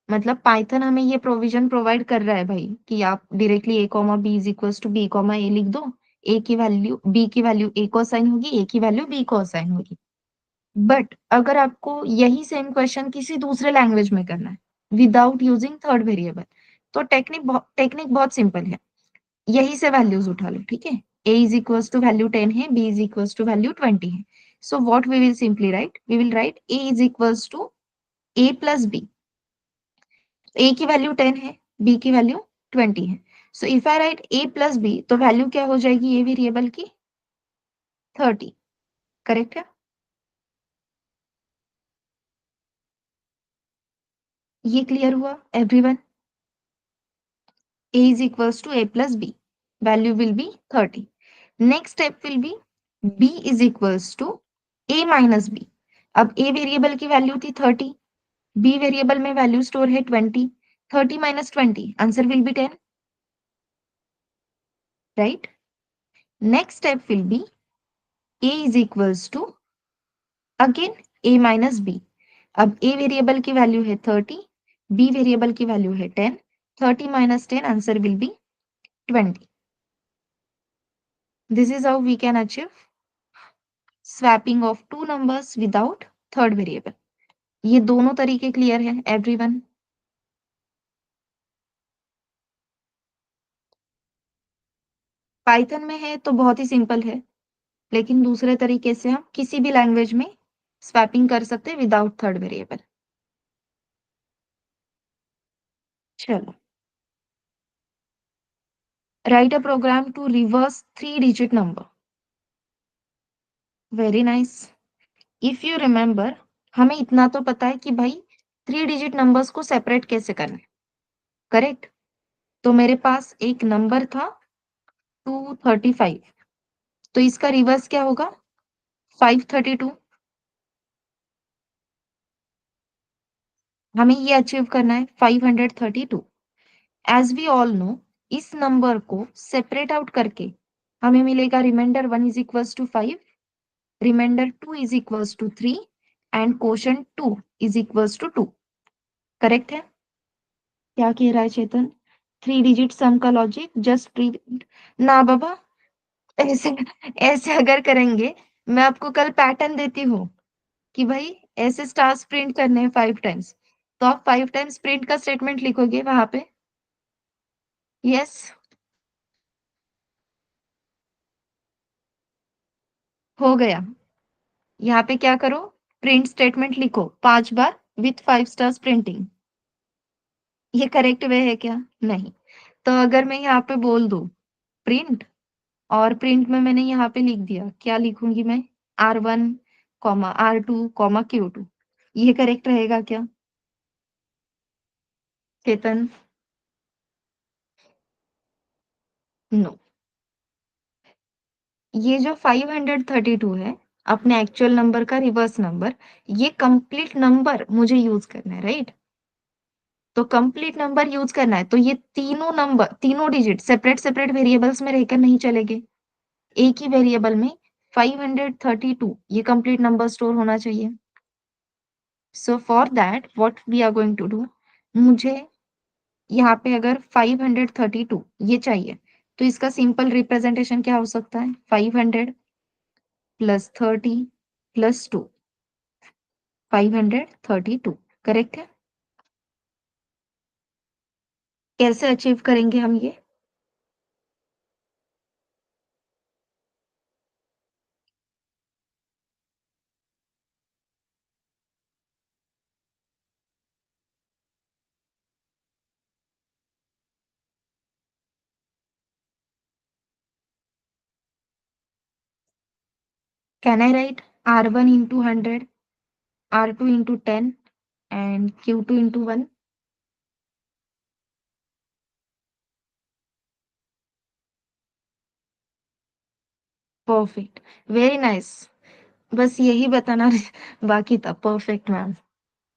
मतलब पाइथन हमें ये प्रोविजन प्रोवाइड कर रहा है भाई कि आप directly A comma B is equals to B comma A लिख दो। ए की वैल्यू बी की वैल्यू ए कोसाइन होगी, ए की वैल्यू बी कोसाइन होगी। बट अगर आपको यही सेम क्वेश्चन किसी दूसरे लैंग्वेज में करना है विदाउट यूजिंग थर्ड वेरिएबल, तो टेक्निक बहुत सिंपल है। यही से वैल्यूज उठा लो, ठीक है। A is equals to value 10 है, B is equals to value 20 है। So what we will simply write, we will write A is equals to A plus B. A की वैल्यू 10 है, बी की वैल्यू 20 है। So if I write A plus B, तो value क्या हो जाएगी a variable की? 30। करेक्ट है? ये क्लियर हुआ everyone? a is equals to a plus b. Value will be 30. Next step will be b is equals to a minus b. अब a variable की वैल्यू थी 30, b वेरिएबल में value store है 20। 30 minus 20, answer will be 10, right? Next step will be a is equals to again a minus b। अब a variable की value है 30, b variable की value है 10। 30 minus 10, answer will be 20। This is how we can achieve swapping of two numbers without third variable। ये दोनों तरीके clear है everyone? Python में है तो बहुत ही सिंपल है, लेकिन दूसरे तरीके से हम किसी भी लैंग्वेज में स्वैपिंग कर सकते हैं विदाउट थर्ड वेरिएबल। चलो, write a program to reverse 3 digit number. Very nice. If you remember, हमें इतना तो पता है कि भाई 3 डिजिट नंबर्स को सेपरेट कैसे करना है, करेक्ट? तो मेरे पास एक नंबर था 235, तो इसका रिवर्स क्या होगा? 532। हमें ये अचीव करना है 532। एज वी ऑल नो, इस नंबर को सेपरेट आउट करके हमें मिलेगा reminder 1 is equals to 5, reminder 2 is equals to 3 and quotient 2 is equals to 2। Correct है? क्या कह रहा है चेतन? 3 डिजिट सम का लॉजिक जस्ट रीड। ना बाबा, ऐसे ऐसे अगर करेंगे, मैं आपको कल पैटर्न देती हूँ कि भाई ऐसे स्टार्स प्रिंट करने हैं 5 टाइम्स। तो आप 5 टाइम्स प्रिंट का स्टेटमेंट लिखोगे वहां पे। यस। हो गया। यहाँ पे क्या करो, प्रिंट स्टेटमेंट लिखो 5 बार विथ 5 स्टार्स प्रिंटिंग। ये करेक्ट वे है क्या? नहीं। तो अगर मैं यहाँ पे बोल दूं प्रिंट, और प्रिंट में मैंने यहाँ पे लिख दिया, क्या लिखूंगी मैं? R1 comma R2 comma Q2, ये करेक्ट रहेगा क्या चेतन? नो। ये जो 532 है, अपने एक्चुअल नंबर का रिवर्स नंबर, ये कंप्लीट नंबर मुझे यूज करना है, राइट? तो कंप्लीट नंबर यूज करना है, तो ये तीनों नंबर, तीनों डिजिट सेपरेट सेपरेट वेरिएबल्स में रहकर नहीं चलेंगे, एक ही वेरिएबल में 532 ये कंप्लीट नंबर स्टोर होना चाहिए। So for that what we are going to do, मुझे यहाँ पे अगर 532 ये चाहिए, तो इसका सिंपल रिप्रेजेंटेशन क्या हो सकता है? 500 प्लस 30 प्लस 2, 532, करेक्ट है? कैसे अचीव करेंगे हम ये? Can I right R1 into 100, R2 into 10 and Q2 into 1? Perfect, very nice. बस यही बताना बाकी था। परफेक्ट मैम,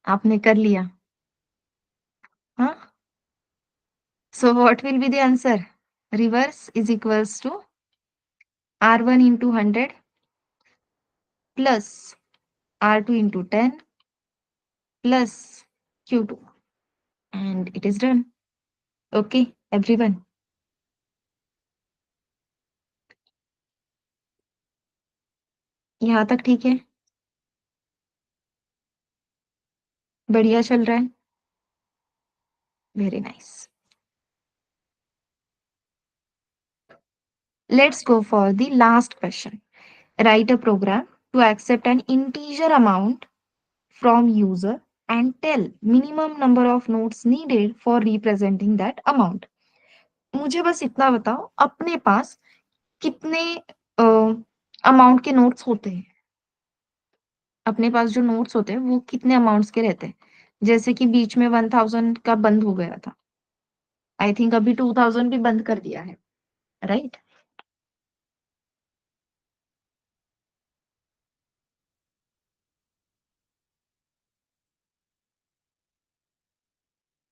आपने कर लिया। हाँ। So what will be the answer? Reverse is equals to R1 into 100 plus R2 into 10 plus Q2, and it is done. Okay, everyone. यहाँ तक ठीक है? बढ़िया चल रहा है? Very nice. Let's go for the last question. Write a program to accept an integer amount from user and tell minimum number of notes needed for representing that amount. मुझे बस इतना बताओ, अपने पास कितने अमाउंट के नोट्स होते हैं? अपने पास जो नोट्स होते हैं वो कितने अमाउंट्स के रहते हैं? जैसे कि बीच में 1000 का बंद हो गया था, आई थिंक अभी 2000 भी बंद कर दिया है, राइट?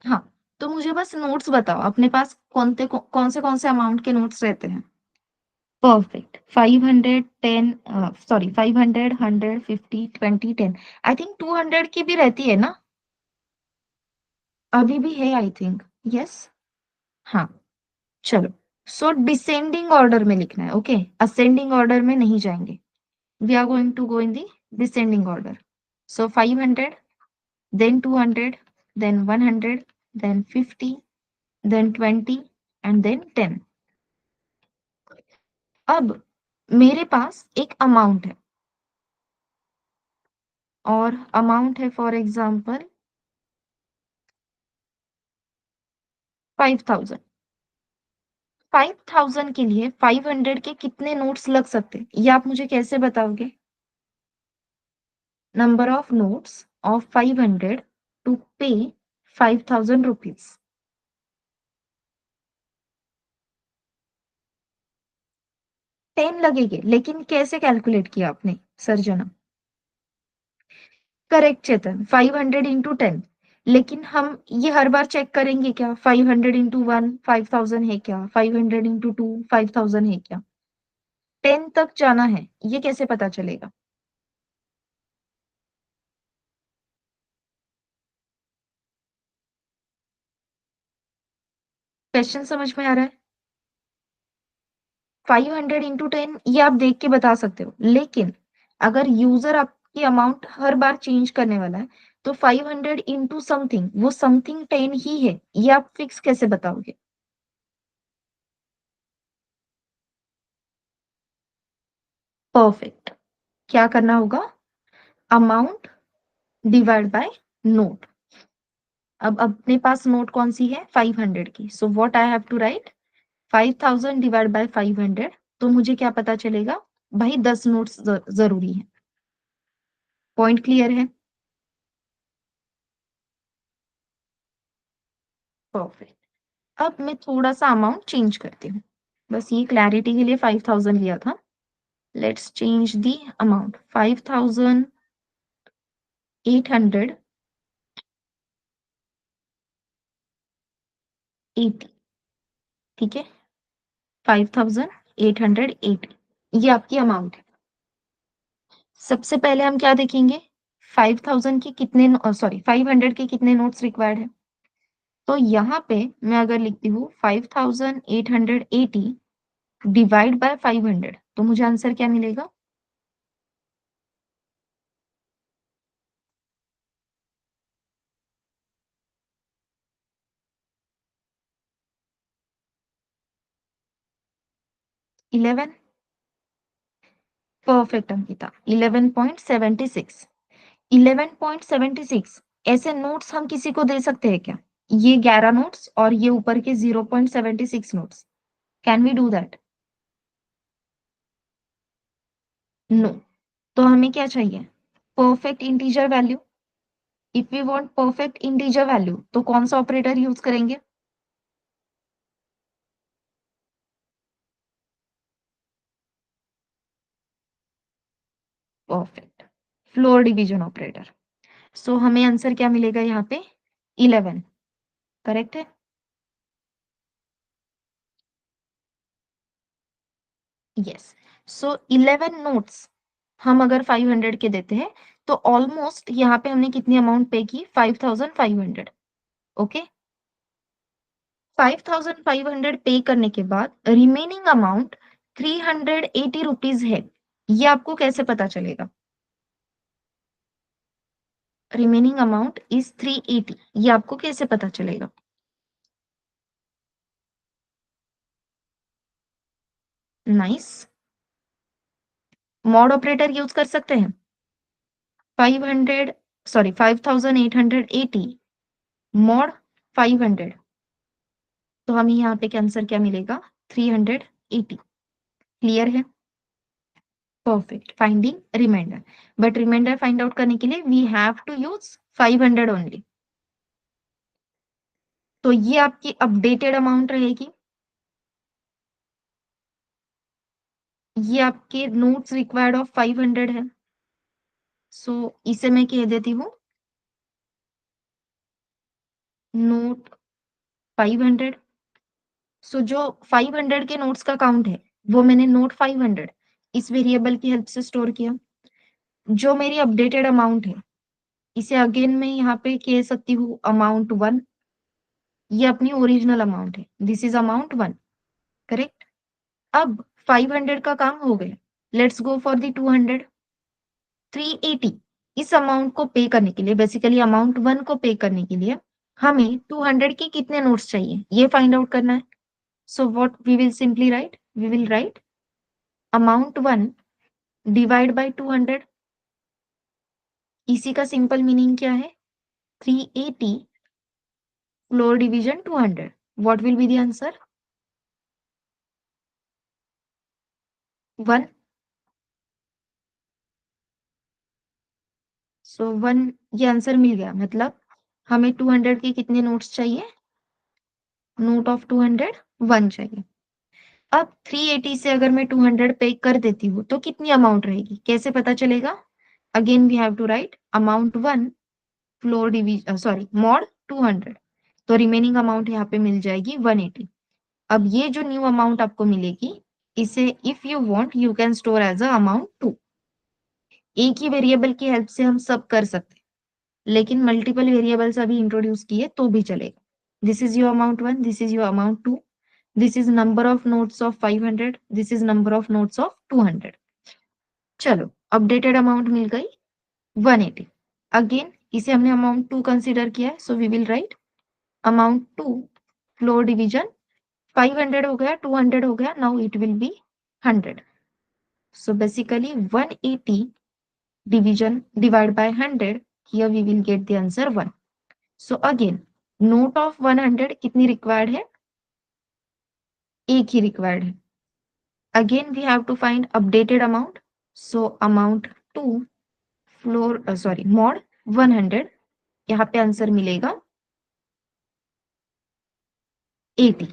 हाँ। तो मुझे बस नोट्स बताओ, अपने पास कौन से अमाउंट के नोट्स रहते हैं? परफेक्ट। 500, 10, सॉरी, 500, 100, 50, 20, 10। आई थिंक 200 की भी रहती है ना? अभी भी है आई थिंक। यस। हाँ। चलो। सो डिसेंडिंग ऑर्डर में लिखना है, ओके? असेंडिंग ऑर्डर में नहीं जाएंगे। We are going to go in the descending order. So 500, then 200, then 100, then 50, then 20 and then 10। अब मेरे पास एक अमाउंट है, और अमाउंट है फॉर एग्जांपल 5000। 5000 के लिए 500 के कितने नोट्स लग सकते हैं, ये आप मुझे कैसे बताओगे? Number of notes of 500 to pay 5000 rupees. 10 लगेंगे, लेकिन कैसे कैलकुलेट किया आपने सर्जना? करेक्ट चेतन, 500 इंटू 10। लेकिन हम ये हर बार चेक करेंगे क्या? 500 इंटू 1 5000 है क्या? 500 इंटू 2 5000 है क्या? 10 तक जाना है, ये कैसे पता चलेगा? क्वेश्चन समझ में आ रहा है? 500 इंटू 10 ये आप देख के बता सकते हो, लेकिन अगर यूजर आपकी अमाउंट हर बार चेंज करने वाला है, तो 500 इंटू समथिंग, वो समथिंग 10 ही है, ये आप फिक्स कैसे बताओगे? परफेक्ट। क्या करना होगा? Amount divide by note. अब अपने पास नोट कौन सी है? 500 की। So what I have to write? 5000 divide by 500। तो मुझे क्या पता चलेगा? भाई 10 नोट्स जरूरी है। पॉइंट क्लियर है? परफेक्ट। अब मैं थोड़ा सा अमाउंट चेंज करती हूँ, बस ये क्लैरिटी के लिए 5000 लिया था। Let's change the amount, 5880। ठीक है, 5880, ये आपकी अमाउंट है। सबसे पहले हम क्या देखेंगे? 5000 के कितने, सॉरी 500 के कितने नोट्स रिक्वायर्ड है। तो यहाँ पे मैं अगर लिखती हूँ 5880 डिवाइड बाय 500, तो मुझे आंसर क्या मिलेगा? 11। परफेक्ट अंकिता, 11.76। 11.76 ऐसे नोट्स हम किसी को दे सकते हैं क्या? ये 11 नोट्स और ये ऊपर के 0.76 notes, can we do that? No. तो हमें क्या चाहिए? Perfect integer value. If we want perfect integer value तो कौन सा ऑपरेटर यूज करेंगे? Perfect, floor division operator. सो हमें आंसर क्या मिलेगा यहाँ पे? 11। करेक्ट है? यस। सो 11 नोट्स हम अगर 500 के देते हैं, तो ऑलमोस्ट यहाँ पे हमने कितनी अमाउंट पे की? 5500। ओके, 5500 पे करने के बाद रिमेनिंग अमाउंट 380 रुपीज है। ये आपको कैसे पता चलेगा? रिमेनिंग अमाउंट इज 380, ये आपको कैसे पता चलेगा? नाइस। मॉड ऑपरेटर यूज कर सकते हैं। 500, सॉरी 5880 मॉड 500, तो हमें यहाँ पे आंसर क्या मिलेगा? 380। क्लियर है? Perfect. Finding reminder, but reminder find out करने के लिए we have to use 500 only. तो ये आपकी अपडेटेड अमाउंट रहेगी। ये आपके नोट्स रिक्वायर्ड ऑफ 500 है। सो इसे मैं कह देती हूँ नोट 500। सो जो 500 के नोट्स का काउंट है, वो मैंने नोट 500 इस वेरिएबल की हेल्प से स्टोर किया। जो मेरी अपडेटेड अमाउंट है, इसे अगेन मैं यहाँ पे कह सकती हूँ अमाउंट 1। ये अपनी ओरिजिनल अमाउंट है, दिस इज अमाउंट 1। करेक्ट? अब 500 का काम हो गया, लेट्स गो फॉर द 200। 380 इस अमाउंट को पे करने के लिए, बेसिकली अमाउंट 1 को पे करने के लिए हमें 200 के कितने नोट्स चाहिए, ये फाइंड आउट करना है। So what we will simply write? We will write amount 1 divide by 200। इसी का सिंपल मीनिंग क्या है? 380 floor division 200। What will be the answer? 1। So 1, ये आंसर मिल गया। मतलब हमें 200 के कितने नोट्स चाहिए? नोट ऑफ 200 1 चाहिए। अब 380 से अगर मैं 200 पे कर देती हूँ तो कितनी अमाउंट रहेगी, कैसे पता चलेगा? Again we have to write amount 1 floor division, sorry mod 200। तो रिमेनिंग अमाउंट यहाँ पे मिल जाएगी 180। अब ये जो न्यू अमाउंट आपको मिलेगी, इसे if you want you can store as a amount 2। एक ही वेरिएबल की हेल्प से हम सब कर सकते हैं, लेकिन मल्टीपल वेरिएबल्स अभी इंट्रोड्यूस किए तो भी चलेगा। This is your amount 1, this is your amount 2, this is number of notes of 500, this is number of notes of 200। चलो, अपडेटेड अमाउंट मिल गई 180। अगेन इसे हमने अमाउंट 2 कंसीडर किया है, so we will write amount 2 floor division 500 हो गया, 200 हो गया, now it will be 100. So basically 180 division divide by 100, here we will get the answer 1. So again note of 100 कितनी रिक्वायर्ड है? एक ही रिक्वायर्ड है. Again we have to find updated amount. So amount 2 floor mod 100, यहाँ पे answer मिलेगा 80.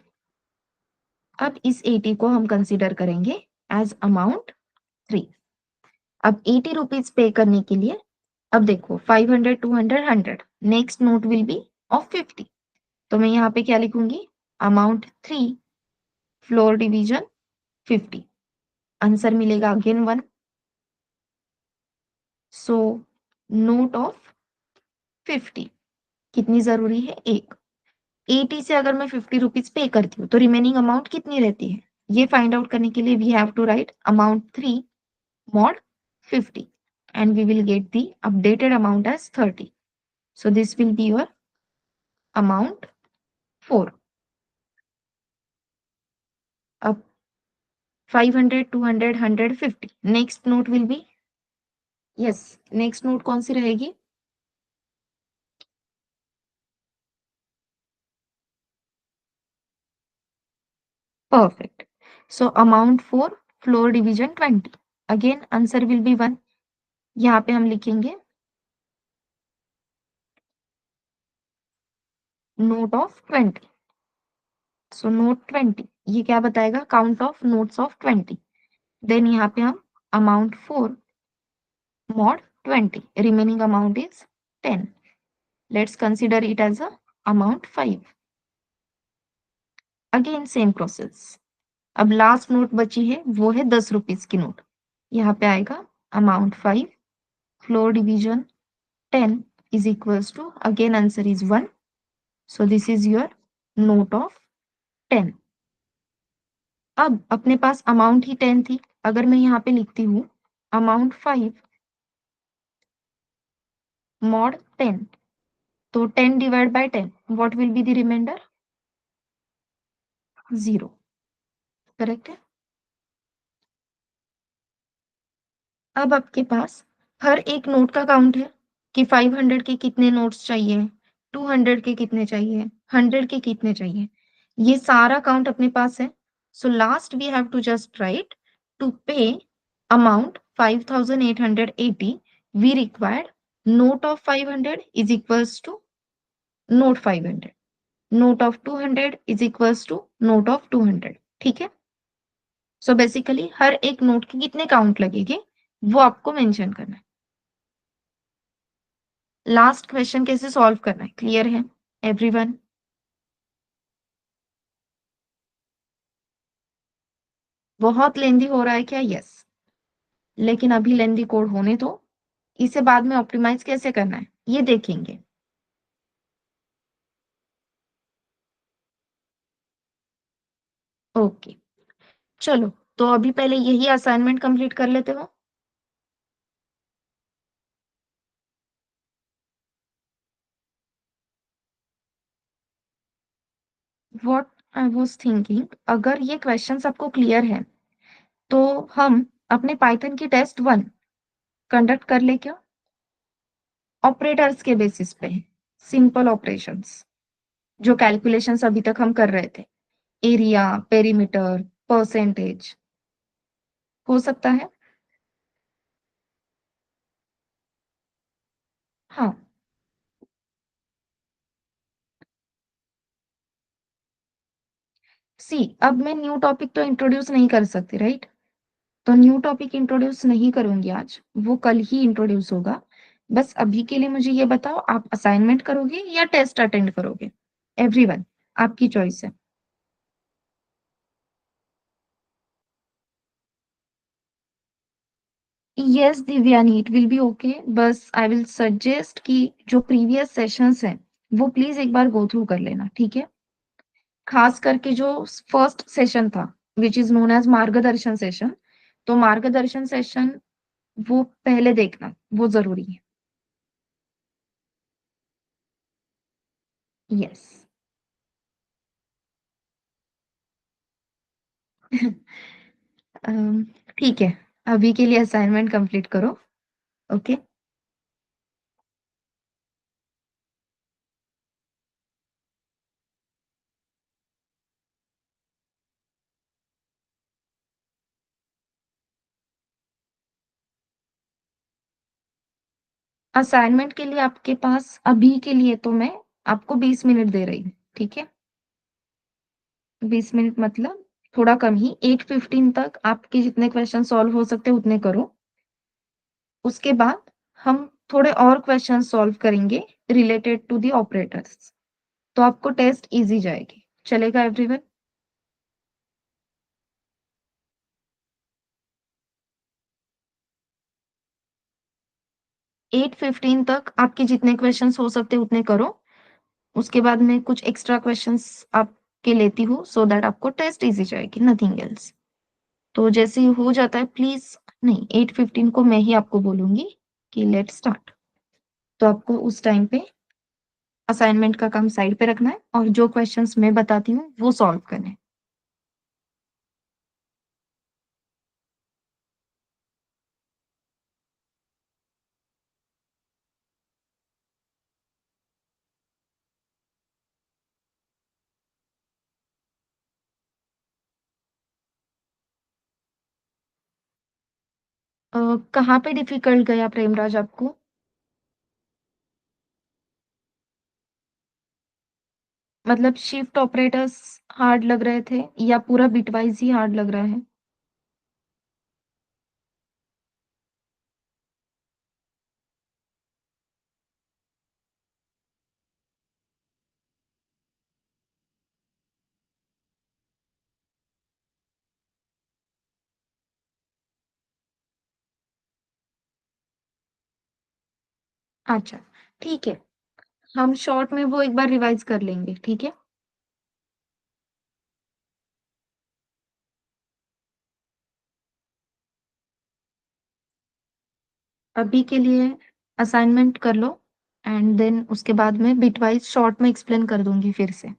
अब इस 80 को हम कंसीडर करेंगे एज अमाउंट 3. अब 80 रुपीज पे करने के लिए अब देखो 500, 200, 100, next note will be of 50. तो मैं यहाँ पे क्या लिखूंगी? Amount 3 floor division 50. आंसर मिलेगा अगेन 1. सो नोट ऑफ 50 कितनी जरूरी है? एक. 80 से अगर मैं 50 रुपीज पे करती हूँ तो रिमेनिंग अमाउंट कितनी रहती है? ये फाइंड आउट करने के लिए we have to write amount 3 mod 50 and we will get the updated amount as 30. So this will be your amount 4. अब 500, 200, 100, 50. Next note will be, yes, next note कौन सी रहेगी? Perfect. So amount 4 floor division 20. Again answer will be 1. यहाँ पे हम लिखेंगे note of 20. So note 20 ये क्या बताएगा? Count of notes of 20. Then यहाँ पे हम amount 4 mod 20. Remaining amount is 10. Let's consider it as a amount 5. Again same process. अब लास्ट नोट बची है वो है 10 रुपीज की नोट. यहाँ पे आएगा amount 5 floor division 10 is equals to, again answer is 1. So this is your note of 10. अब अपने पास अमाउंट ही 10 थी. अगर मैं यहाँ पे लिखती हूँ अमाउंट 5 mod 10, तो 10 divide by 10, what will be the reminder? 0. Correct है. अब आपके पास हर एक नोट का काउंट है कि 500 के कितने नोट्स चाहिए, 200 के कितने चाहिए, 100 के कितने चाहिए. ये सारा काउंट अपने पास है. So last we have to just write to pay amount 5880 we required note of 500 is equals to note 500, note of 200 is equals to note of 200. ठीक है. सो बेसिकली हर एक नोट के कितने काउंट लगेंगे वो आपको मेंशन करना है. लास्ट क्वेश्चन कैसे सॉल्व करना है क्लियर है एवरीवन? बहुत लेंदी हो रहा है क्या? यस. लेकिन अभी लेंदी कोड होने तो इसे बाद में ऑप्टिमाइज कैसे करना है ये देखेंगे. ओके चलो, तो अभी पहले यही असाइनमेंट कंप्लीट कर लेते हो. व्हाट आई वाज थिंकिंग, अगर ये क्वेश्चन आपको क्लियर है तो हम अपने पाइथन की टेस्ट 1 कंडक्ट कर ले क्या? ऑपरेटर्स के बेसिस पे, सिंपल ऑपरेशंस, जो कैलकुलेशंस अभी तक हम कर रहे थे, एरिया, पेरीमीटर, परसेंटेज, हो सकता है. हाँ. सी अब मैं न्यू टॉपिक तो इंट्रोड्यूस नहीं कर सकती राइट. तो न्यू टॉपिक इंट्रोड्यूस नहीं करूंगी आज, वो कल ही इंट्रोड्यूस होगा. बस अभी के लिए मुझे ये बताओ, आप असाइनमेंट करोगे या टेस्ट अटेंड करोगे? एवरीवन, आपकी चॉइस है. Yes Divyani, it will B okay. बस आई विल सजेस्ट कि जो प्रीवियस सेशंस हैं वो प्लीज एक बार गो थ्रू कर लेना. ठीक है. खास करके जो फर्स्ट सेशन था विच इज नोन एज मार्गदर्शन सेशन, तो मार्गदर्शन सेशन वो पहले देखना, वो जरूरी है. यस। अम, ठीक है, अभी के लिए असाइनमेंट कंप्लीट करो। ओके। असाइनमेंट के लिए आपके पास अभी के लिए तो मैं आपको 20 मिनट दे रही हूँ, ठीक है? 20 मिनट मतलब थोड़ा कम ही, 8:15 तक आपके जितने क्वेश्चन सॉल्व हो सकते हैं उतने करो। उसके बाद हम थोड़े और क्वेश्चन सॉल्व करेंगे रिलेटेड टू द ऑपरेटर्स, तो आपको टेस्ट इजी जाएगी। चलेगा एवरीवन? 8:15 तक आपके जितने क्वेश्चंस हो सकते उतने करो। उसके बाद मैं कुछ एक्स्ट्रा क्वेश्चंस आपके लेती हूँ सो दैट आपको टेस्ट इजी जाएगी, नथिंग एल्स। तो जैसे ही हो जाता है प्लीज, नहीं 8:15 को मैं ही आपको बोलूंगी कि लेट स्टार्ट। तो आपको उस टाइम पे असाइनमेंट का काम साइड पे रखना है और जो क्वेश्चंस मैं बताती हूँ वो सॉल्व करने हैं। कहाँ पे डिफिकल्ट गया प्रेमराज आपको? मतलब शिफ्ट ऑपरेटर्स हार्ड लग रहे थे या पूरा बिटवाइज ही हार्ड लग रहा है? अच्छा, ठीक है, हम शॉर्ट में वो एक बार रिवाइज कर लेंगे, ठीक है? अभी के लिए असाइनमेंट कर लो एंड देन उसके बाद में बिटवाइज शॉर्ट में एक्सप्लेन कर दूंगी फिर से।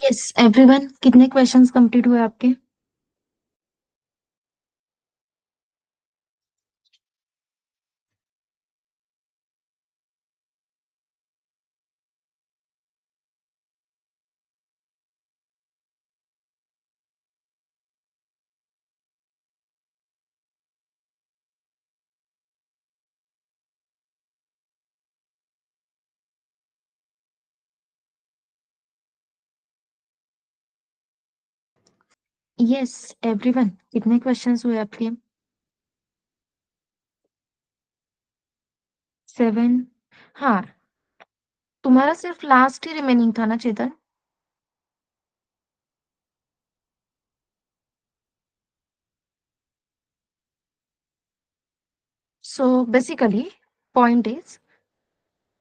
यस एवरीवन, कितने क्वेश्चंस कंप्लीट हुए आपके? यस एवरीवन, कितने क्वेश्चंस हुए आपके? 7। हाँ, तुम्हारा सिर्फ लास्ट ही रिमेनिंग था ना चेतन? सो बेसिकली पॉइंट इज,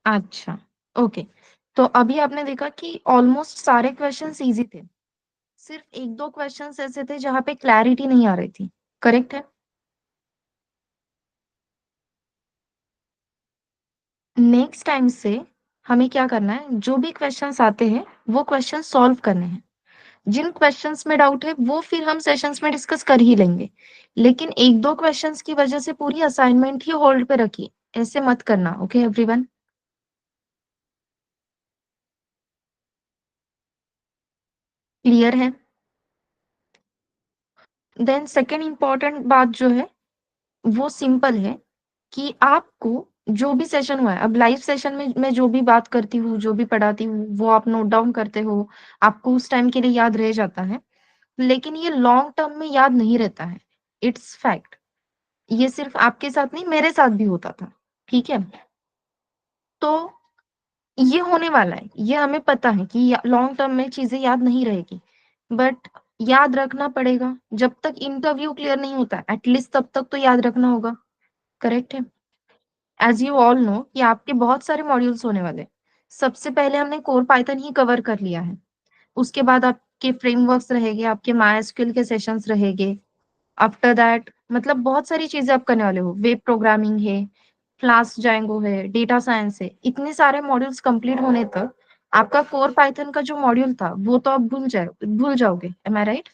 अच्छा, ओके, तो अभी आपने देखा कि ऑलमोस्ट सारे क्वेश्चंस इजी थे। सिर्फ एक दो क्वेश्चंस ऐसे थे जहाँ पे क्लैरिटी नहीं आ रही थी। करेक्ट है? नेक्स्ट टाइम से हमें क्या करना है, जो भी क्वेश्चंस आते हैं वो क्वेश्चन सॉल्व करने हैं। जिन क्वेश्चंस में डाउट है वो फिर हम सेशंस में डिस्कस कर ही लेंगे, लेकिन एक दो क्वेश्चंस की वजह से पूरी असाइनमेंट ही होल्ड पे रखी, ऐसे मत करना। ओके एवरीवन, क्लियर है? देन सेकेंड इंपॉर्टेंट बात जो है वो सिंपल है कि आपको जो भी सेशन हुआ है, अब लाइव सेशन में मैं जो भी बात करती हूँ, जो भी पढ़ाती हूँ, वो आप नोट डाउन करते हो, आपको उस टाइम के लिए याद रह जाता है, लेकिन ये लॉन्ग टर्म में याद नहीं रहता है। It's fact. ये सिर्फ आपके साथ नहीं, मेरे साथ भी होता था। ठीक है? तो ये होने वाला है, ये हमें पता है कि लॉन्ग टर्म में चीजें याद नहीं रहेगी, बट याद रखना पड़ेगा। जब तक इंटरव्यू क्लियर नहीं होता एटलीस्ट तब तक तो याद रखना होगा। करेक्ट है? एज यू ऑल नो कि आपके बहुत सारे मॉड्यूल्स होने वाले हैं। सबसे पहले हमने कोर पाइथन ही कवर कर लिया है, उसके बाद आपके फ्रेमवर्क्स रहेंगे, आपके मायस्क्यूएल के सेशंस रहेंगे। आफ्टर दैट मतलब बहुत सारी चीजें आप करने वाले हो, वेब प्रोग्रामिंग है, फ्लास्क जैंगो है, डेटा साइंस है। इतने सारे मॉड्यूल्स कंप्लीट होने तक आपका कोर पाइथन का जो मॉड्यूल था वो तो आप भूल जाओगे। M I right?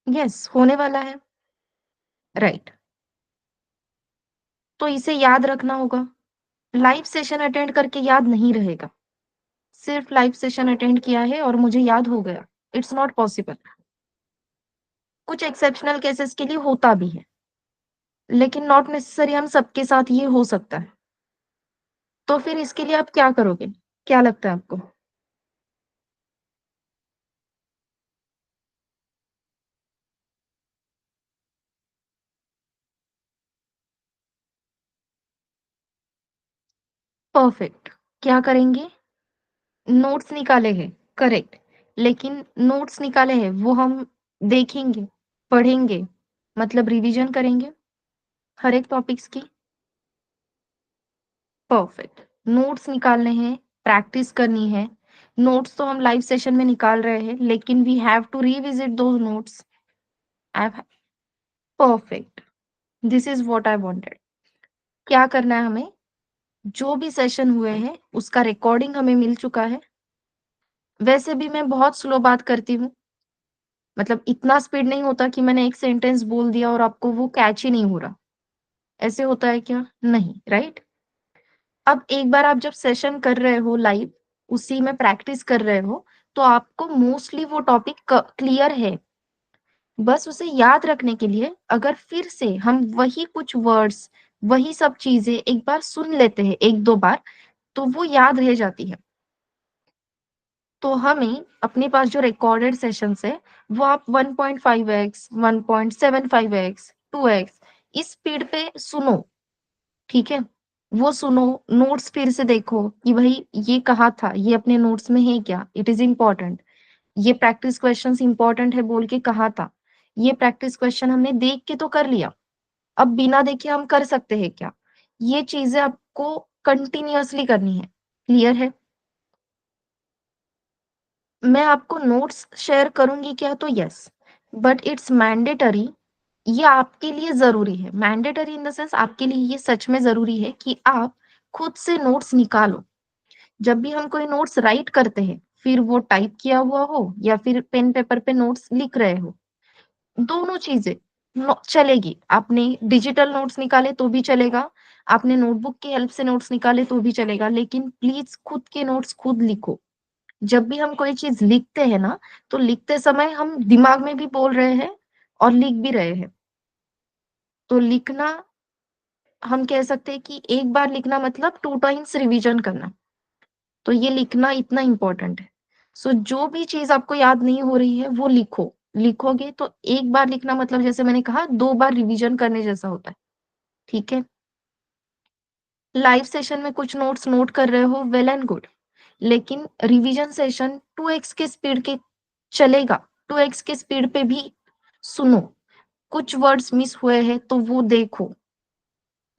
यस, होने वाला है। राइट, तो इसे याद रखना होगा। लाइव सेशन अटेंड करके याद नहीं रहेगा। सिर्फ लाइव सेशन अटेंड किया है और मुझे याद हो गया, इट्स नॉट पॉसिबल। कुछ एक्सेप्शनल केसेस के लिए होता भी है, लेकिन नॉट नेसेसरी हम सबके साथ ये हो सकता है। तो फिर इसके लिए आप क्या करोगे? क्या लगता है आपको? परफेक्ट। क्या करेंगे? नोट्स निकाले हैं, करेक्ट, लेकिन नोट्स निकाले हैं वो हम देखेंगे, पढ़ेंगे, मतलब रिवीजन करेंगे हर एक टॉपिक्स की। परफेक्ट। नोट्स निकालने हैं, प्रैक्टिस करनी है। नोट्स तो हम लाइव सेशन में निकाल रहे हैं, लेकिन we have to revisit those notes. Perfect, this is what I wanted. क्या करना है हमें? जो भी सेशन हुए हैं उसका रिकॉर्डिंग हमें मिल चुका है। वैसे भी मैं बहुत स्लो बात करती हूँ, मतलब इतना स्पीड नहीं होता कि मैंने एक सेंटेंस बोल दिया और आपको वो कैच ही नहीं हो रहा। ऐसे होता है क्या? नहीं, राइट? अब एक बार आप जब सेशन कर रहे हो लाइव, उसी में प्रैक्टिस कर रहे हो, तो आपको मोस्टली वो टॉपिक क्लियर है। बस उसे याद रखने के लिए अगर फिर से हम वही कुछ वर्ड्स, वही सब चीजें एक बार सुन लेते हैं एक दो बार, तो वो याद रह जाती है। तो हमें अपने पास जो रिकॉर्डेड सेशंस है वो आप 1.5x, 1.75x, 2x इस स्पीड पे सुनो। ठीक है? वो सुनो, नोट्स फिर से देखो कि भाई ये कहा था, ये अपने नोट्स में है क्या, इट इज इम्पोर्टेंट। ये प्रैक्टिस क्वेश्चंस इंपॉर्टेंट है बोल के कहा था, ये प्रैक्टिस क्वेश्चन हमने देख के तो कर लिया, अब बिना देखे हम कर सकते हैं क्या? ये चीजें आपको कंटिन्यूअसली करनी है। क्लियर है? मैं आपको नोट्स शेयर करूंगी क्या? तो यस, बट इट्स मैंडेटरी ये आपके लिए ज़रूरी है, मैंडेटरी इन द सेंस आपके लिए ये सच में ज़रूरी है कि आप खुद से नोट्स निकालो। जब भी हम कोई नोट्स राइट करते हैं, फिर वो टाइप किया हुआ हो या फिर पेन पेपर पे नोट्स लिख रहे हो, दोनों चीज़ें चलेगी। आपने डिजिटल नोट्स निकाले तो भी चलेगा, आपने नोटबुक की हेल्प से नोट्स निकाले तो भी चलेगा, लेकिन प्लीज़ खुद के नोट्स खुद लिखो। जब भी हम कोई चीज़ लिखते हैं ना, तो लिखते समय हम दिमाग में भी बोल रहे हैं और लिख भी रहे हैं। तो लिखना हम कह सकते हैं कि एक बार लिखना मतलब 2 टाइम्स रिवीजन करना। तो ये लिखना इतना इम्पोर्टेंट है। सो जो भी चीज़ आपको याद नहीं हो रही है, वो लिखो। लिखोगे तो एक बार लिखना मतलब जैसे मैंने कहा 2 बार रिवीजन करने जैसा होता है, ठीक है? लाइव सेशन में कुछ नोट्स नोट कर रहे हो, वेल एंड गुड। लेकिन रिवीजन सेशन 2x के स्पीड के चलेगा, 2x के स्पीड पे भी सुनो। कुछ वर्ड्स मिस हुए हैं तो वो देखो।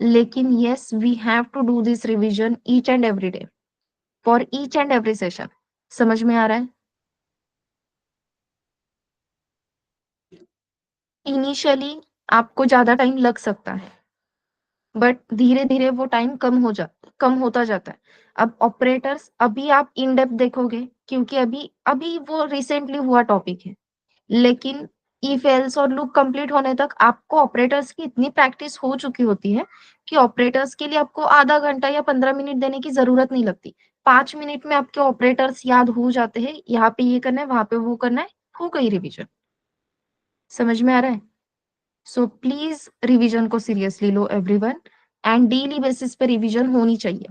लेकिन yes we have to do this revision each and every day for each and every session. समझ में आ रहा है? इनिशियली आपको ज़्यादा टाइम लग सकता है, बट धीरे-धीरे वो टाइम कम होता जाता है। अब ऑपरेटर्स अभी आप इन डेप्थ देखोगे क्योंकि अभी अभी वो रिसेंटली हुआ टॉपिक है। लेकिन इफ एल्स और लूप कंप्लीट होने तक आपको ऑपरेटर्स की इतनी प्रैक्टिस हो चुकी होती है कि ऑपरेटर्स के लिए आपको आधा घंटा या 15 मिनट देने की ज़रूरत नहीं लगती। 5 मिनट में आपके ऑपरेटर्स याद हो जाते हैं, यहाँ पे ये करना है, वहाँ पे वो करना है, हो गई रिवीजन। समझ में आ रहा है? सो प्लीज रिवीजन को seriously low everyone and daily basis पे रिवीजन होनी चाहिए।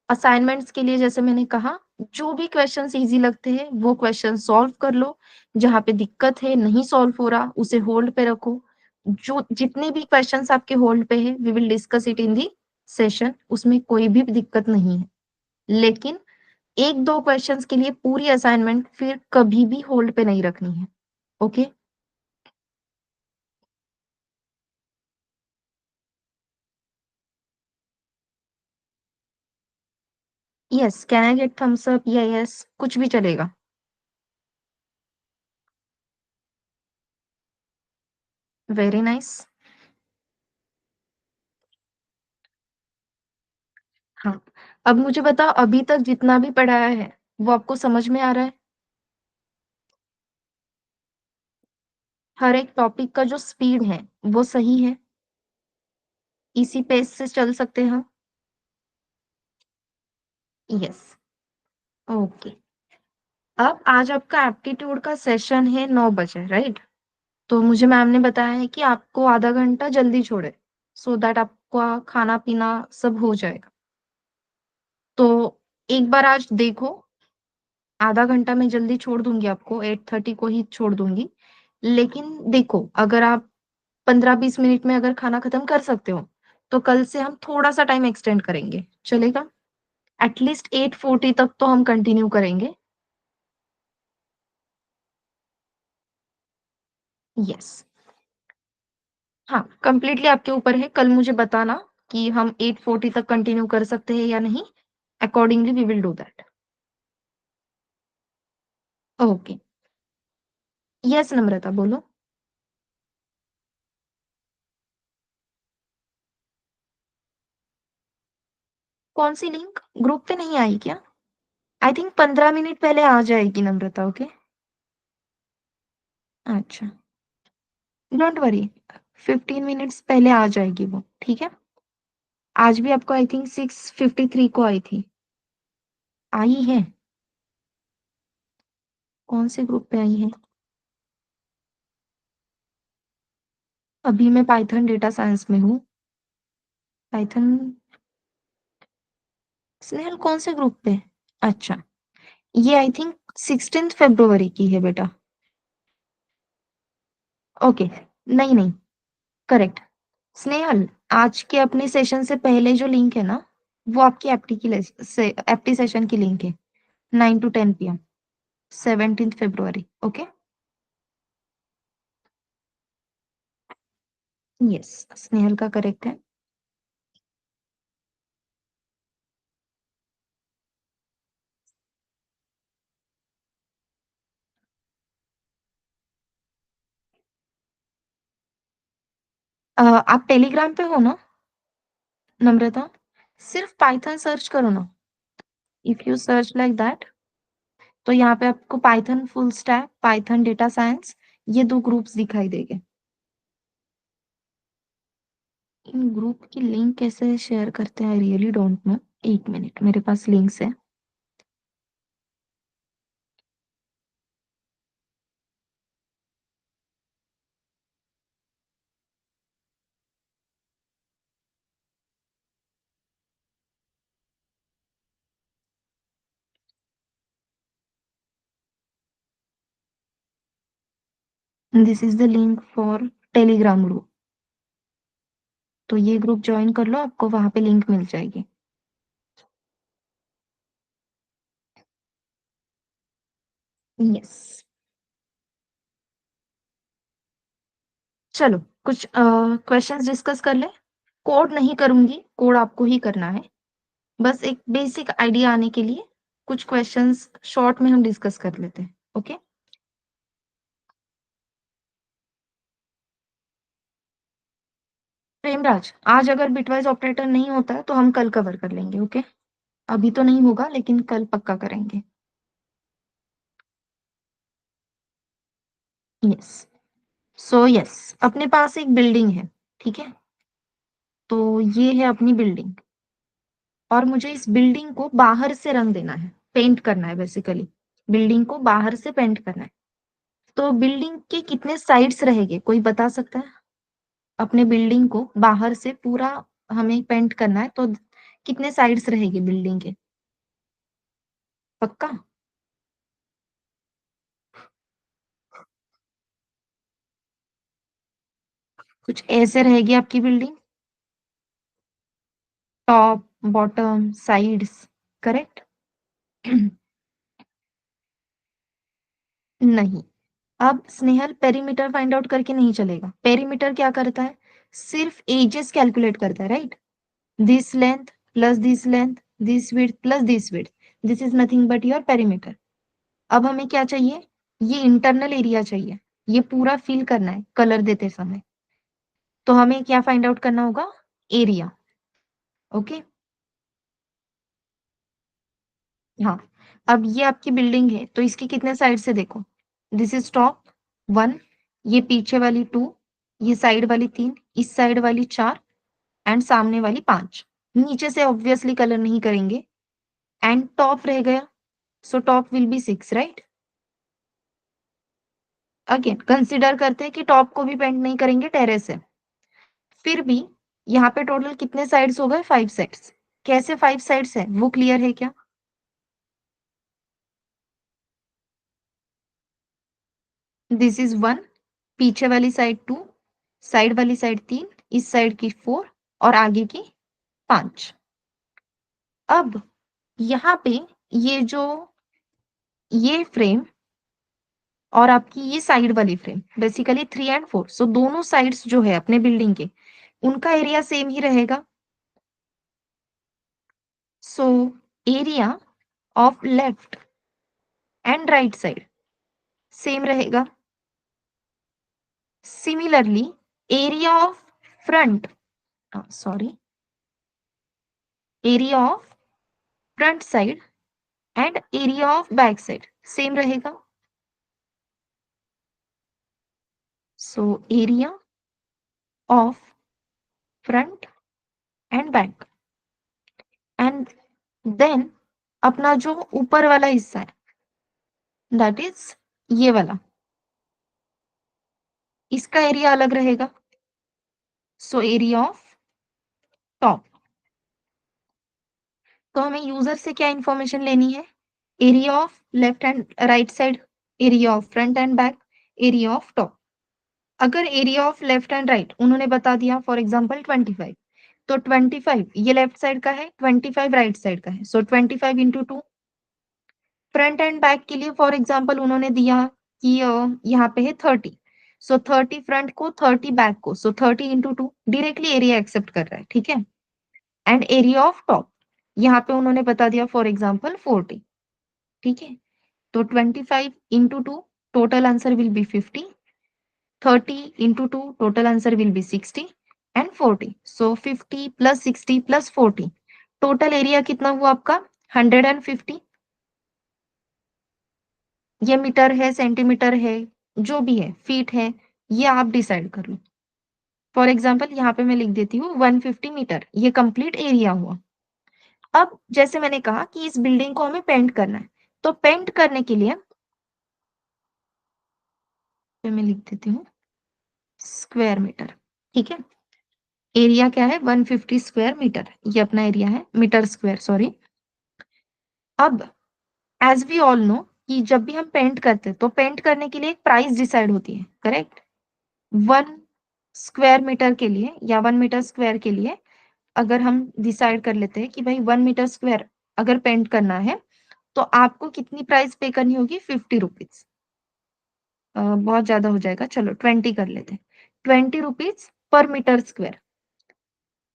असाइनमेंट्स के लिए जैसे मैंने कहा, जो भी क्वेश्चंस इजी लगते हैं वो क्वेश्चन सॉल्व कर लो। जहाँ पे दिक्कत है नहीं सॉल्व हो रहा उसे होल्ड पे रखो। जो जितने भी क्वेश्चंस आपके होल्ड पे है we will discuss it in the session, उसमें कोई भी दिक्कत नहीं है। लेकिन एक दो क्वेश्चंस के लिए पूरी असाइनमेंट फिर कभी भी होल्ड पे नहीं रखनी है। Okay? Yes, can I get thumbs up या यस कुछ भी चलेगा। Very nice. हाँ, अब मुझे बताओ अभी तक जितना भी पढ़ाया है, वो आपको समझ में आ रहा है? हर एक टॉपिक का जो स्पीड है, वो सही है? इसी पेस से चल सकते हैं हम? Yes, okay. अब आज आपका एप्टीट्यूड का सेशन है 9 बजे, राइट? तो मुझे मैम ने बताया है कि आपको आधा घंटा जल्दी छोड़े, सो दैट आपका खाना-पीना सब हो जाएगा। तो एक बार आज देखो, आधा घंटा मैं जल्दी छोड़ दूँगी आपको, 8:30 को ही छोड़ दूँगी। लेकिन देखो, अगर आप 15-20 मिनट में अगर खाना खत्म कर सकते हो, तो कल से हम थोड़ा-सा टाइम एक्सटेंड करेंगे, चलेगा? एटलीस्ट 8:40 तक तो हम कंटिन्यू करेंगे। यस। हाँ, कंप्लीटली आपके ऊपर है, कल मुझे बताना कि हम 8:40 तक कंटिन्यू कर सकते हैं या नहीं, accordingly we will do that. Okay. Yes Namrata बोलो। कौन-सी लिंक? ग्रुप पे नहीं आई क्या? आई थिंक 15 मिनट पहले आ जाएगी नम्रता, ओके? अच्छा, डोंट वरी, 15 मिनट्स पहले आ जाएगी वो, ठीक है? आज भी आपको आई थिंक 6:53 को आई थी। आई है? कौन से ग्रुप पे आई है? अभी मैं पाइथन डेटा साइंस में हूँ। पाइथन स्नेहल कौन से ग्रुप पे? अच्छा, ये आई थिंक 16th फरवरी की है बेटा। ओके, नहीं, नहीं, करेक्ट। स्नेहल, आज के अपने सेशन से पहले जो लिंक है ना, वो आपकी एप्टी सेशन की लिंक है, 9 टू 10 पीएम, 17th फरवरी, ओके? यस, स्नेहल का करेक्ट है। आप टेलीग्राम पे हो ना नम्रता? सिर्फ पाइथन सर्च करो ना। If you search like that, तो यहाँ पे आपको Python full stack, Python data science, ये 2 ग्रुप्स दिखाई देंगे। इन ग्रुप की लिंक कैसे शेयर करते हैं I really don't know. 1 minute, मेरे पास लिंक्स है। This is the link for Telegram group. तो ये ग्रुप ज्वाइन कर लो, आपको वहां पे लिंक मिल जाएगी। यस। चलो कुछ क्वेश्चंस डिस्कस कर ले। कोड नहीं करूंगी, कोड आपको ही करना है। बस एक बेसिक आइडिया आने के लिए कुछ क्वेश्चंस शॉर्ट में हम डिस्कस कर लेते हैं। ओके। प्रेमराज, आज अगर बिटवाइज ऑपरेटर नहीं होता है तो हम कल कवर कर लेंगे। ओके। अभी तो नहीं होगा लेकिन कल पक्का करेंगे। यस। सो यस, अपने पास एक बिल्डिंग है, ठीक है। तो ये है अपनी बिल्डिंग, और मुझे इस बिल्डिंग को बाहर से रंग देना है, पेंट करना है बेसिकली। बिल्डिंग को बाहर से पेंट करना है। तो बिल्डिंग के कितने साइड्स रहेंगे, कोई बता सकता है? अपने बिल्डिंग को बाहर से पूरा हमें पेंट करना है, तो कितने साइड्स रहेंगे बिल्डिंग के? पक्का? कुछ ऐसे रहेगी आपकी building. Top, bottom, sides. Correct. नहीं। अब स्नेहल पेरीमीटर फाइंड आउट करके नहीं चलेगा। पेरीमीटर क्या करता है? सिर्फ एजेस कैलकुलेट करता है, right? This length plus this length, this width plus this width, this is nothing but your perimeter. अब हमें क्या चाहिए? ये इंटरनल एरिया चाहिए। ये पूरा फिल करना है कलर देते समय। तो हमें क्या फाइंड आउट करना होगा? एरिया। ओके। हाँ। अब ये आपकी बिल्डिंग है, तो इसकी कितने साइड से देखो। दिस इज टॉप 1, ये पीछे वाली 2, ये साइड वाली 3, इस साइड वाली 4, एंड सामने वाली 5। नीचे से ऑब्वियसली कलर नहीं करेंगे। एंड टॉप रह गया, so top will be 6, right? Again consider करते हैं कि टॉप को भी पेंट नहीं करेंगे, टेरेस है। फिर भी यहाँ पे टोटल कितने साइड्स हो गए? 5 साइड्स। कैसे 5 साइड्स है, वो क्लियर है क्या? दिस इज 1, पीछे वाली साइड 2, साइड वाली साइड 3, इस साइड की 4, और आगे की 5। अब यहाँ पे ये जो ये फ्रेम और आपकी ये साइड वाली फ्रेम, बेसिकली 3 एंड 4, सो दोनों साइड्स जो है अपने बिल्डिंग के, उनका एरिया सेम ही रहेगा। So area of left and right side same रहेगा। Similarly area of front, sorry, area of front side and area of back side same रहेगा। So area of front and back, and then अपना जो ऊपर वाला हिस्सा है, that is ये वाला, इसका एरिया अलग रहेगा। So area of top. तो हमें यूजर से क्या इंफॉर्मेशन लेनी है? Area of left and right side, area of front and back, area of top. अगर area of left and right उन्होंने बता दिया फॉर एग्जांपल 25, तो 25 ये लेफ्ट साइड का है, 25 राइट साइड का है, सो 25 इंटू 2। फ्रंट एंड बैक के लिए फॉर एग्जांपल उन्होंने दिया कि यहाँ पे है 30, सो 30 फ्रंट को, 30 बैक को, सो 30 इंटू 2, डायरेक्टली एरिया एक्सेप्ट कर रहा है, ठीक है। एंड एरिया ऑफ टॉप यहाँ पे उन्होंने बता दिया फॉर एग्जांपल 40, ठीक है। तो 25 into 2, total answer will be 50, 30 into 2, total answer will be 60, and 40, so 50 plus 60 plus 40, total area कितना हुआ आपका? 150। ये मीटर है, सेंटीमीटर है, जो भी है, फीट है, ये आप डिसाइड कर लो। फॉर एग्जाम्पल यहाँ पे मैं लिख देती हूँ 150 मीटर, ये कंप्लीट एरिया हुआ। अब जैसे मैंने कहा कि इस बिल्डिंग को हमें पेंट करना है, तो पेंट करने के लिए मैं लिख देती हूँ स्क्वायर मीटर। ठीक है, एरिया क्या है? 150 स्क्वायर मीटर, ये अपना एरिया है, मीटर स्क्वायर, सॉरी। अब एज वी ऑल नो कि जब भी हम पेंट करते हैं तो पेंट करने के लिए एक प्राइस डिसाइड होती है, करेक्ट? 1 स्क्वायर मीटर के लिए या 1 मीटर स्क्वायर के लिए अगर हम डिसाइड कर लेते हैं कि भाई 1 मीटर स्क्वायर अगर पेंट करना है तो आपको कितनी प्राइस पे करनी होगी? 50 रुपीज। बहुत ज्यादा हो जाएगा, चलो 20 कर लेते हैं, 20 rupees per metre square.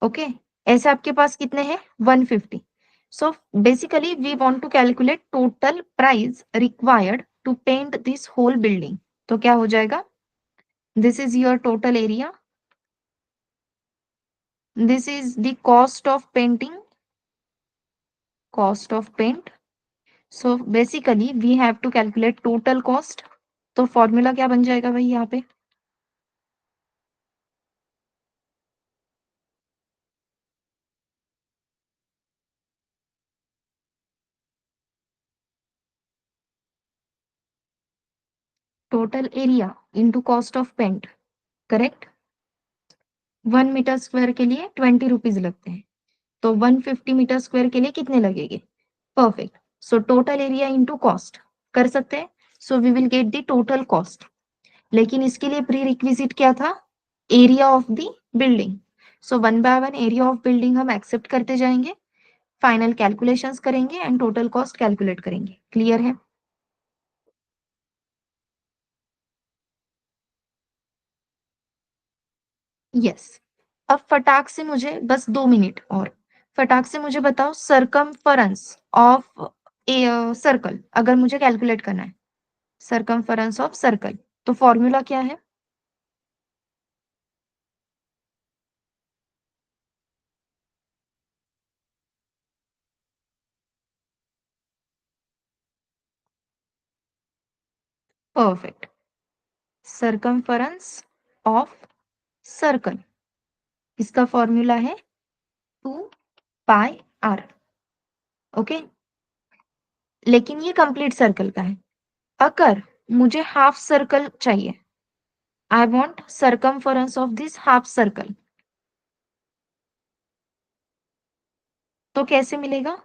Okay, ऐसे आपके पास कितने हैं? 150। So basically we want to calculate total price required to paint this whole building. तो क्या हो जाएगा? This is your total area, this is the cost of painting, cost of paint. So basically we have to calculate total cost. तो formula क्या बन जाएगा भाई यहाँ पे? Total area into cost of paint, correct? 1 metre square के लिए 20 rupees लगते हैं, तो 150 मीटर स्क्वायर के लिए कितने लगेंगे? Perfect. So total area into cost कर सकते हैं, so we will get the total cost. लेकिन इसके लिए प्री रिक्विजिट क्या था? Area of the building. So one by one area of building हम एक्सेप्ट करते जाएंगे, फाइनल कैलकुलेशंस करेंगे एंड टोटल कॉस्ट कैलकुलेट करेंगे। क्लियर है? यस। अब फटाक से मुझे बस 2 मिनट और, फटाक से मुझे बताओ सरकमफरेंस ऑफ ए सर्कल अगर मुझे कैलकुलेट करना है, सरकमफरेंस ऑफ सर्कल, तो फॉर्मूला क्या है? परफेक्ट। सरकमफरेंस ऑफ सर्कल, इसका फॉर्मूला है 2 पाई आर। ओके, लेकिन ये कंप्लीट सर्कल का है। अगर मुझे हाफ सर्कल चाहिए, I want circumference of this half circle, तो कैसे मिलेगा?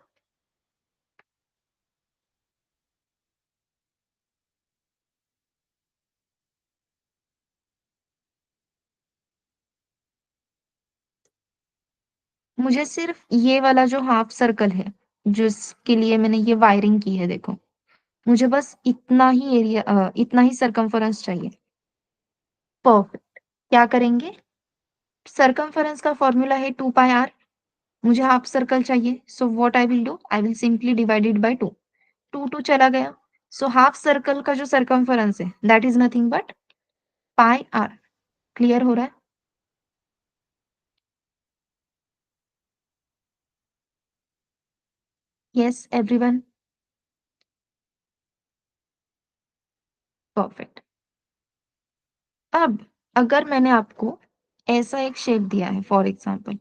मुझे सिर्फ ये वाला जो हाफ सर्कल है, जिसके लिए मैंने ये वायरिंग की है, देखो, मुझे बस इतना ही एरिया, इतना ही सरकमफरेंस चाहिए। परफेक्ट। क्या करेंगे? सरकमफरेंस का फॉर्मूला है 2 पाई आर, मुझे हाफ सर्कल चाहिए, सो what I will do, I will simply divide it by 2, 2 चला गया। सो हाफ सर्कल का जो सरकमफरेंस है that is nothing but pi r. Clear हो रहा है? Yes everyone? परफेक्ट। अब अगर मैंने आपको ऐसा एक शेप दिया है, फॉर एग्जाम्पल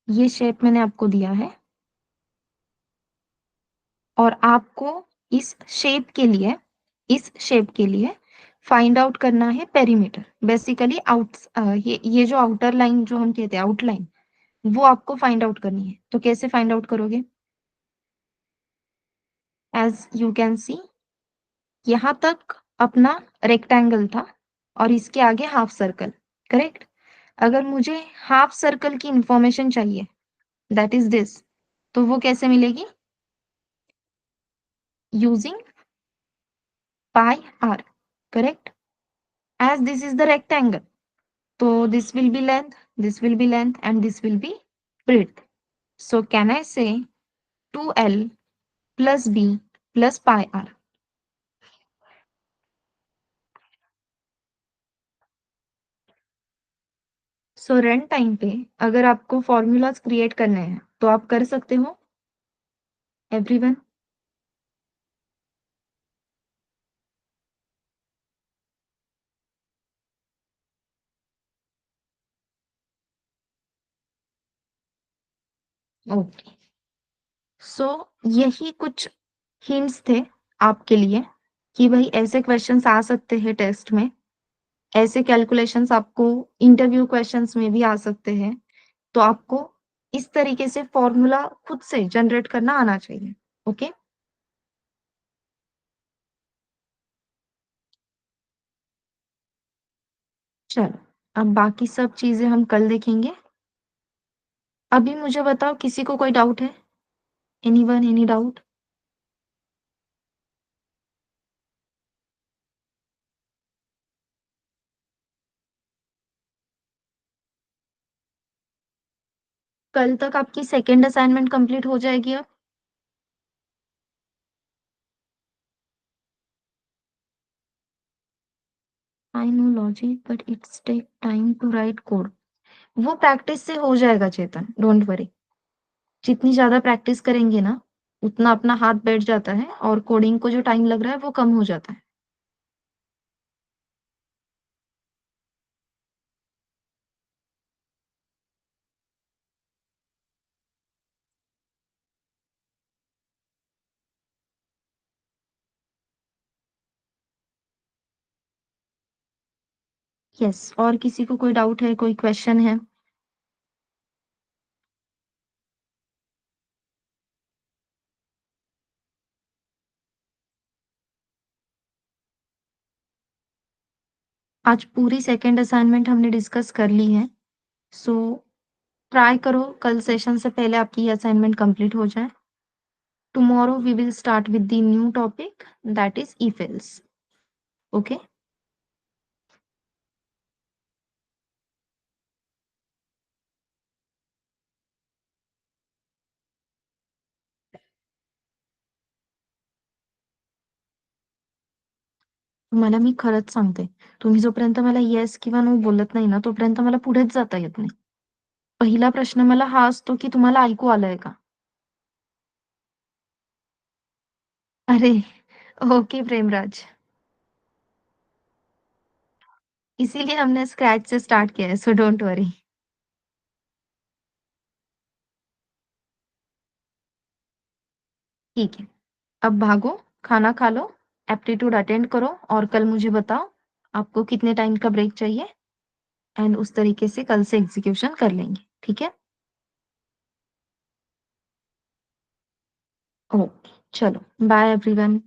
ये शेप मैंने आपको दिया है, और आपको इस शेप के लिए, इस शेप के लिए फाइंड आउट करना है पेरीमीटर, बेसिकली ये जो आउटर लाइन जो हम कहते हैं आउटलाइन, वो आपको फाइंड आउट करनी है। तो कैसे फाइंड आउट करोगे? एज यू कैन सी, यहाँ तक अपना रेक्टेंगल था और इसके आगे हाफ सर्कल, करेक्ट? अगर मुझे हाफ सर्कल की इंफॉर्मेशन चाहिए, दैट इज दिस, तो वो कैसे मिलेगी? Using pi r, correct? As this is the rectangle, so this will be length, this will be length, and this will be breadth. So can I say 2L plus B plus pi r? So run time पे अगर आपको formulas create करने हैं तो आप कर सकते हो एवरीवन। ओके, सो यही कुछ हिंट्स थे आपके लिए कि भाई ऐसे क्वेश्चंस आ सकते हैं टेस्ट में, ऐसे कैलकुलेशंस आपको इंटरव्यू क्वेश्चंस में भी आ सकते हैं। तो आपको इस तरीके से फॉर्मूला खुद से जनरेट करना आना चाहिए। ओके, चलो अब बाकी सब चीजें हम कल देखेंगे। अभी मुझे बताओ, किसी को कोई डाउट है? Anyone, any doubt? कल तक आपकी सेकेंड असाइनमेंट कंप्लीट हो जाएगी अब। I know logic but it's take time to write code. वो प्रैक्टिस से हो जाएगा चेतन, डोंट वरी। जितनी ज्यादा प्रैक्टिस करेंगे ना, उतना अपना हाथ बैठ जाता है और कोडिंग को जो टाइम लग रहा है वो कम हो जाता है। यस, और किसी को कोई डाउट है, कोई क्वेश्चन है? आज पूरी सेकेंड असाइनमेंट हमने डिस्कस कर ली है। सो ट्राई करो कल सेशन से पहले आपकी ये असाइनमेंट कंप्लीट हो जाए। Tomorrow we will start with the new topic, that is if else. Okay, तुम्हाला मी खरंच सांगते, तुम्ही जोपर्यंत मला येस किंवा नो बोलत नाही ना, तोपर्यंत मला पुढेच जाता येत नाही. पहिला प्रश्न मला हा असतो की तुम्हाला ऐकू आलंय का? अरे, ओके प्रेमराज, इसीलिए हमने स्क्रैच से स्टार्ट किया है, सो डोंट वरी। ठीक है, अब भागो, खाना खा लो, एप्टीट्यूड अटेंड करो और कल मुझे बताओ आपको कितने टाइम का ब्रेक चाहिए, एंड उस तरीके से कल से एग्जीक्यूशन कर लेंगे, ठीक है? ओके, चलो बाय एवरीवन।